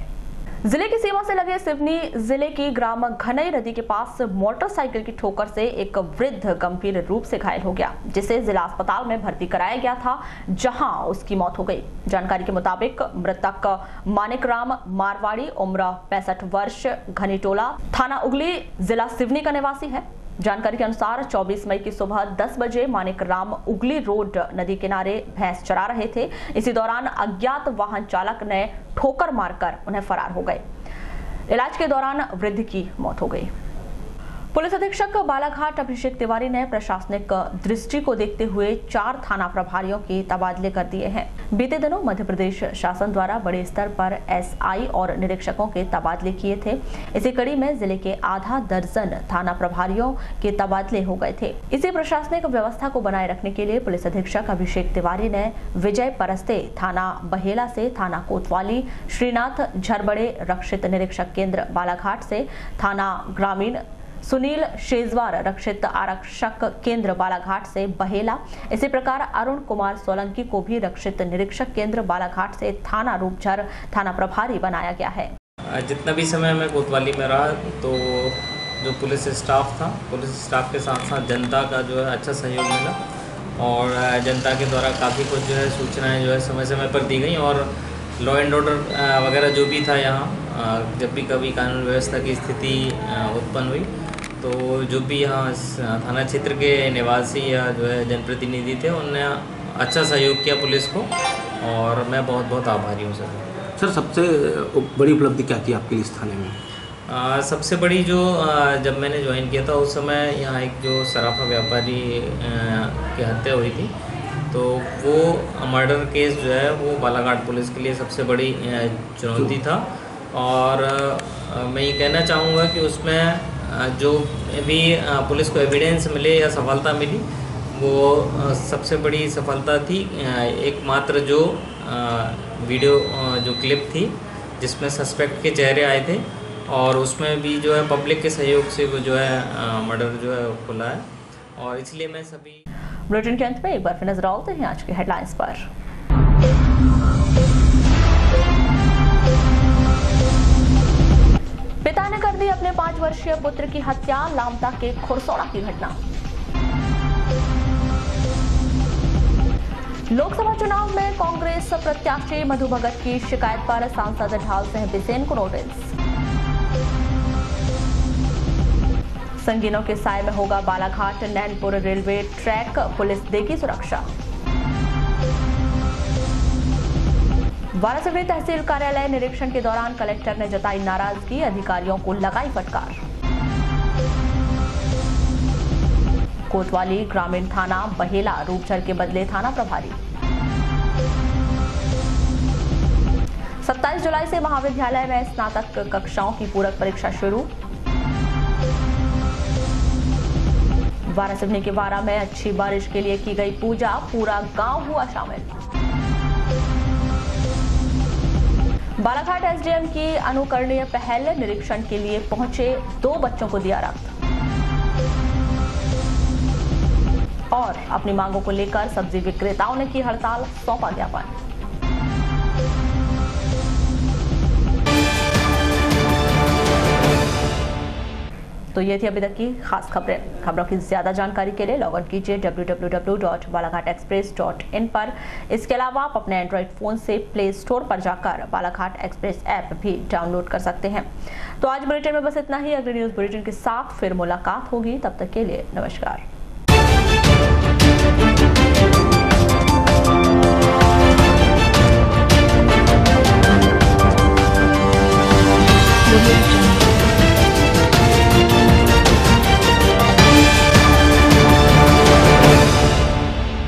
जिले की सीमा से लगे सिवनी जिले की ग्राम घनई नदी के पास मोटरसाइकिल की ठोकर से एक वृद्ध गंभीर रूप से घायल हो गया, जिसे जिला अस्पताल में भर्ती कराया गया था, जहां उसकी मौत हो गई। जानकारी के मुताबिक मृतक मानिकराम मारवाड़ी उम्र 65 वर्ष घनीटोला थाना उगली जिला सिवनी का निवासी है। जानकारी के अनुसार 24 मई की सुबह 10 बजे मानिक राम उगली रोड नदी किनारे भैंस चरा रहे थे। इसी दौरान अज्ञात वाहन चालक ने ठोकर मारकर उन्हें फरार हो गए। इलाज के दौरान वृद्ध की मौत हो गई। पुलिस अधीक्षक बालाघाट अभिषेक तिवारी ने प्रशासनिक दृष्टि को देखते हुए 4 थाना प्रभारियों के तबादले कर दिए हैं। बीते दिनों मध्य प्रदेश शासन द्वारा बड़े स्तर पर एसआई और निरीक्षकों के तबादले किए थे। इसी कड़ी में जिले के आधा दर्जन थाना प्रभारियों के तबादले हो गए थे। इसी प्रशासनिक व्यवस्था को बनाए रखने के लिए पुलिस अधीक्षक अभिषेक तिवारी ने विजय परस्ते थाना बहेला से थाना कोतवाली, श्रीनाथ झरबड़े रक्षित निरीक्षक केंद्र बालाघाट से थाना ग्रामीण, सुनील शेजवार रक्षित आरक्षक केंद्र बालाघाट से बहेला, इसी प्रकार अरुण कुमार सोलंकी को भी रक्षित निरीक्षक केंद्र बालाघाट से थाना रूपझर थाना प्रभारी बनाया गया है। जितना भी समय मैं कोतवाली में रहा तो जो पुलिस स्टाफ था, पुलिस स्टाफ के साथ साथ जनता का जो है अच्छा सहयोग मिला और जनता के द्वारा काफ़ी कुछ जो है सूचनाएं जो है समय समय पर दी गई और लॉ एंड ऑर्डर वगैरह जो भी था यहाँ, जब भी कभी कानून व्यवस्था की स्थिति उत्पन्न हुई तो जो भी यहाँ थाना क्षेत्र के निवासी या जो है जनप्रतिनिधि थे उन्होंने अच्छा सहयोग किया पुलिस को और मैं बहुत बहुत आभारी हूँ सर। सर सबसे बड़ी उपलब्धि क्या थी आपके लिए इस थाने में? सबसे बड़ी जो जब मैंने ज्वाइन किया था उस समय यहाँ एक जो सराफा व्यापारी की हत्या हुई थी तो वो मर्डर केस जो है वो बालाघाट पुलिस के लिए सबसे बड़ी चुनौती था और मैं ये कहना चाहूँगा कि उसमें जो भी पुलिस को एविडेंस मिले या सफलता मिली वो सबसे बड़ी सफलता थी। एकमात्र जो वीडियो जो क्लिप थी जिसमें सस्पेक्ट के चेहरे आए थे और उसमें भी जो है पब्लिक के सहयोग से वो जो है मर्डर जो है खुला है और इसलिए मैं सभी। बुलेटिन के अंत में एक बार फिर नजर डालते हैं आज के हेडलाइंस पर। पिता ने कर दी अपने 5 वर्षीय पुत्र की हत्या, लामता के खुरसौड़ा की घटना। लोकसभा चुनाव में कांग्रेस प्रत्याशी मधु भगत की शिकायत पर सांसद ढाल सिंह बिसेन को नोटिस। संगीनों के साए में होगा Balaghat Nainpur railway track, police देगी सुरक्षा। वारासिवनी तहसील कार्यालय निरीक्षण के दौरान कलेक्टर ने जताई नाराजगी, अधिकारियों को लगाई फटकार। कोतवाली ग्रामीण थाना बहेला रूपझर के बदले थाना प्रभारी। 27 जुलाई से महाविद्यालय में स्नातक कक्षाओं की पूरक परीक्षा शुरू। वारासिवनी के वारा में अच्छी बारिश के लिए की गई पूजा, पूरा गांव हुआ शामिल। बालाघाट एसडीएम की अनुकरणीय पहल, निरीक्षण के लिए पहुंचे 2 बच्चों को दिया रक्त। और अपनी मांगों को लेकर सब्जी विक्रेताओं ने की हड़ताल, सौंपा ज्ञापन। तो ये थी अभी तक की खास खबरें। खबरों की ज्यादा जानकारी के लिए लॉग ऑन कीजिए www.balaghategxpress.in पर। इसके अलावा आप अपने एंड्रॉइड फोन से प्ले स्टोर पर जाकर बालाघाट एक्सप्रेस ऐप भी डाउनलोड कर सकते हैं। तो आज बुलेटिन में बस इतना ही। अगले न्यूज बुलेटिन के साथ फिर मुलाकात होगी, तब तक के लिए नमस्कार।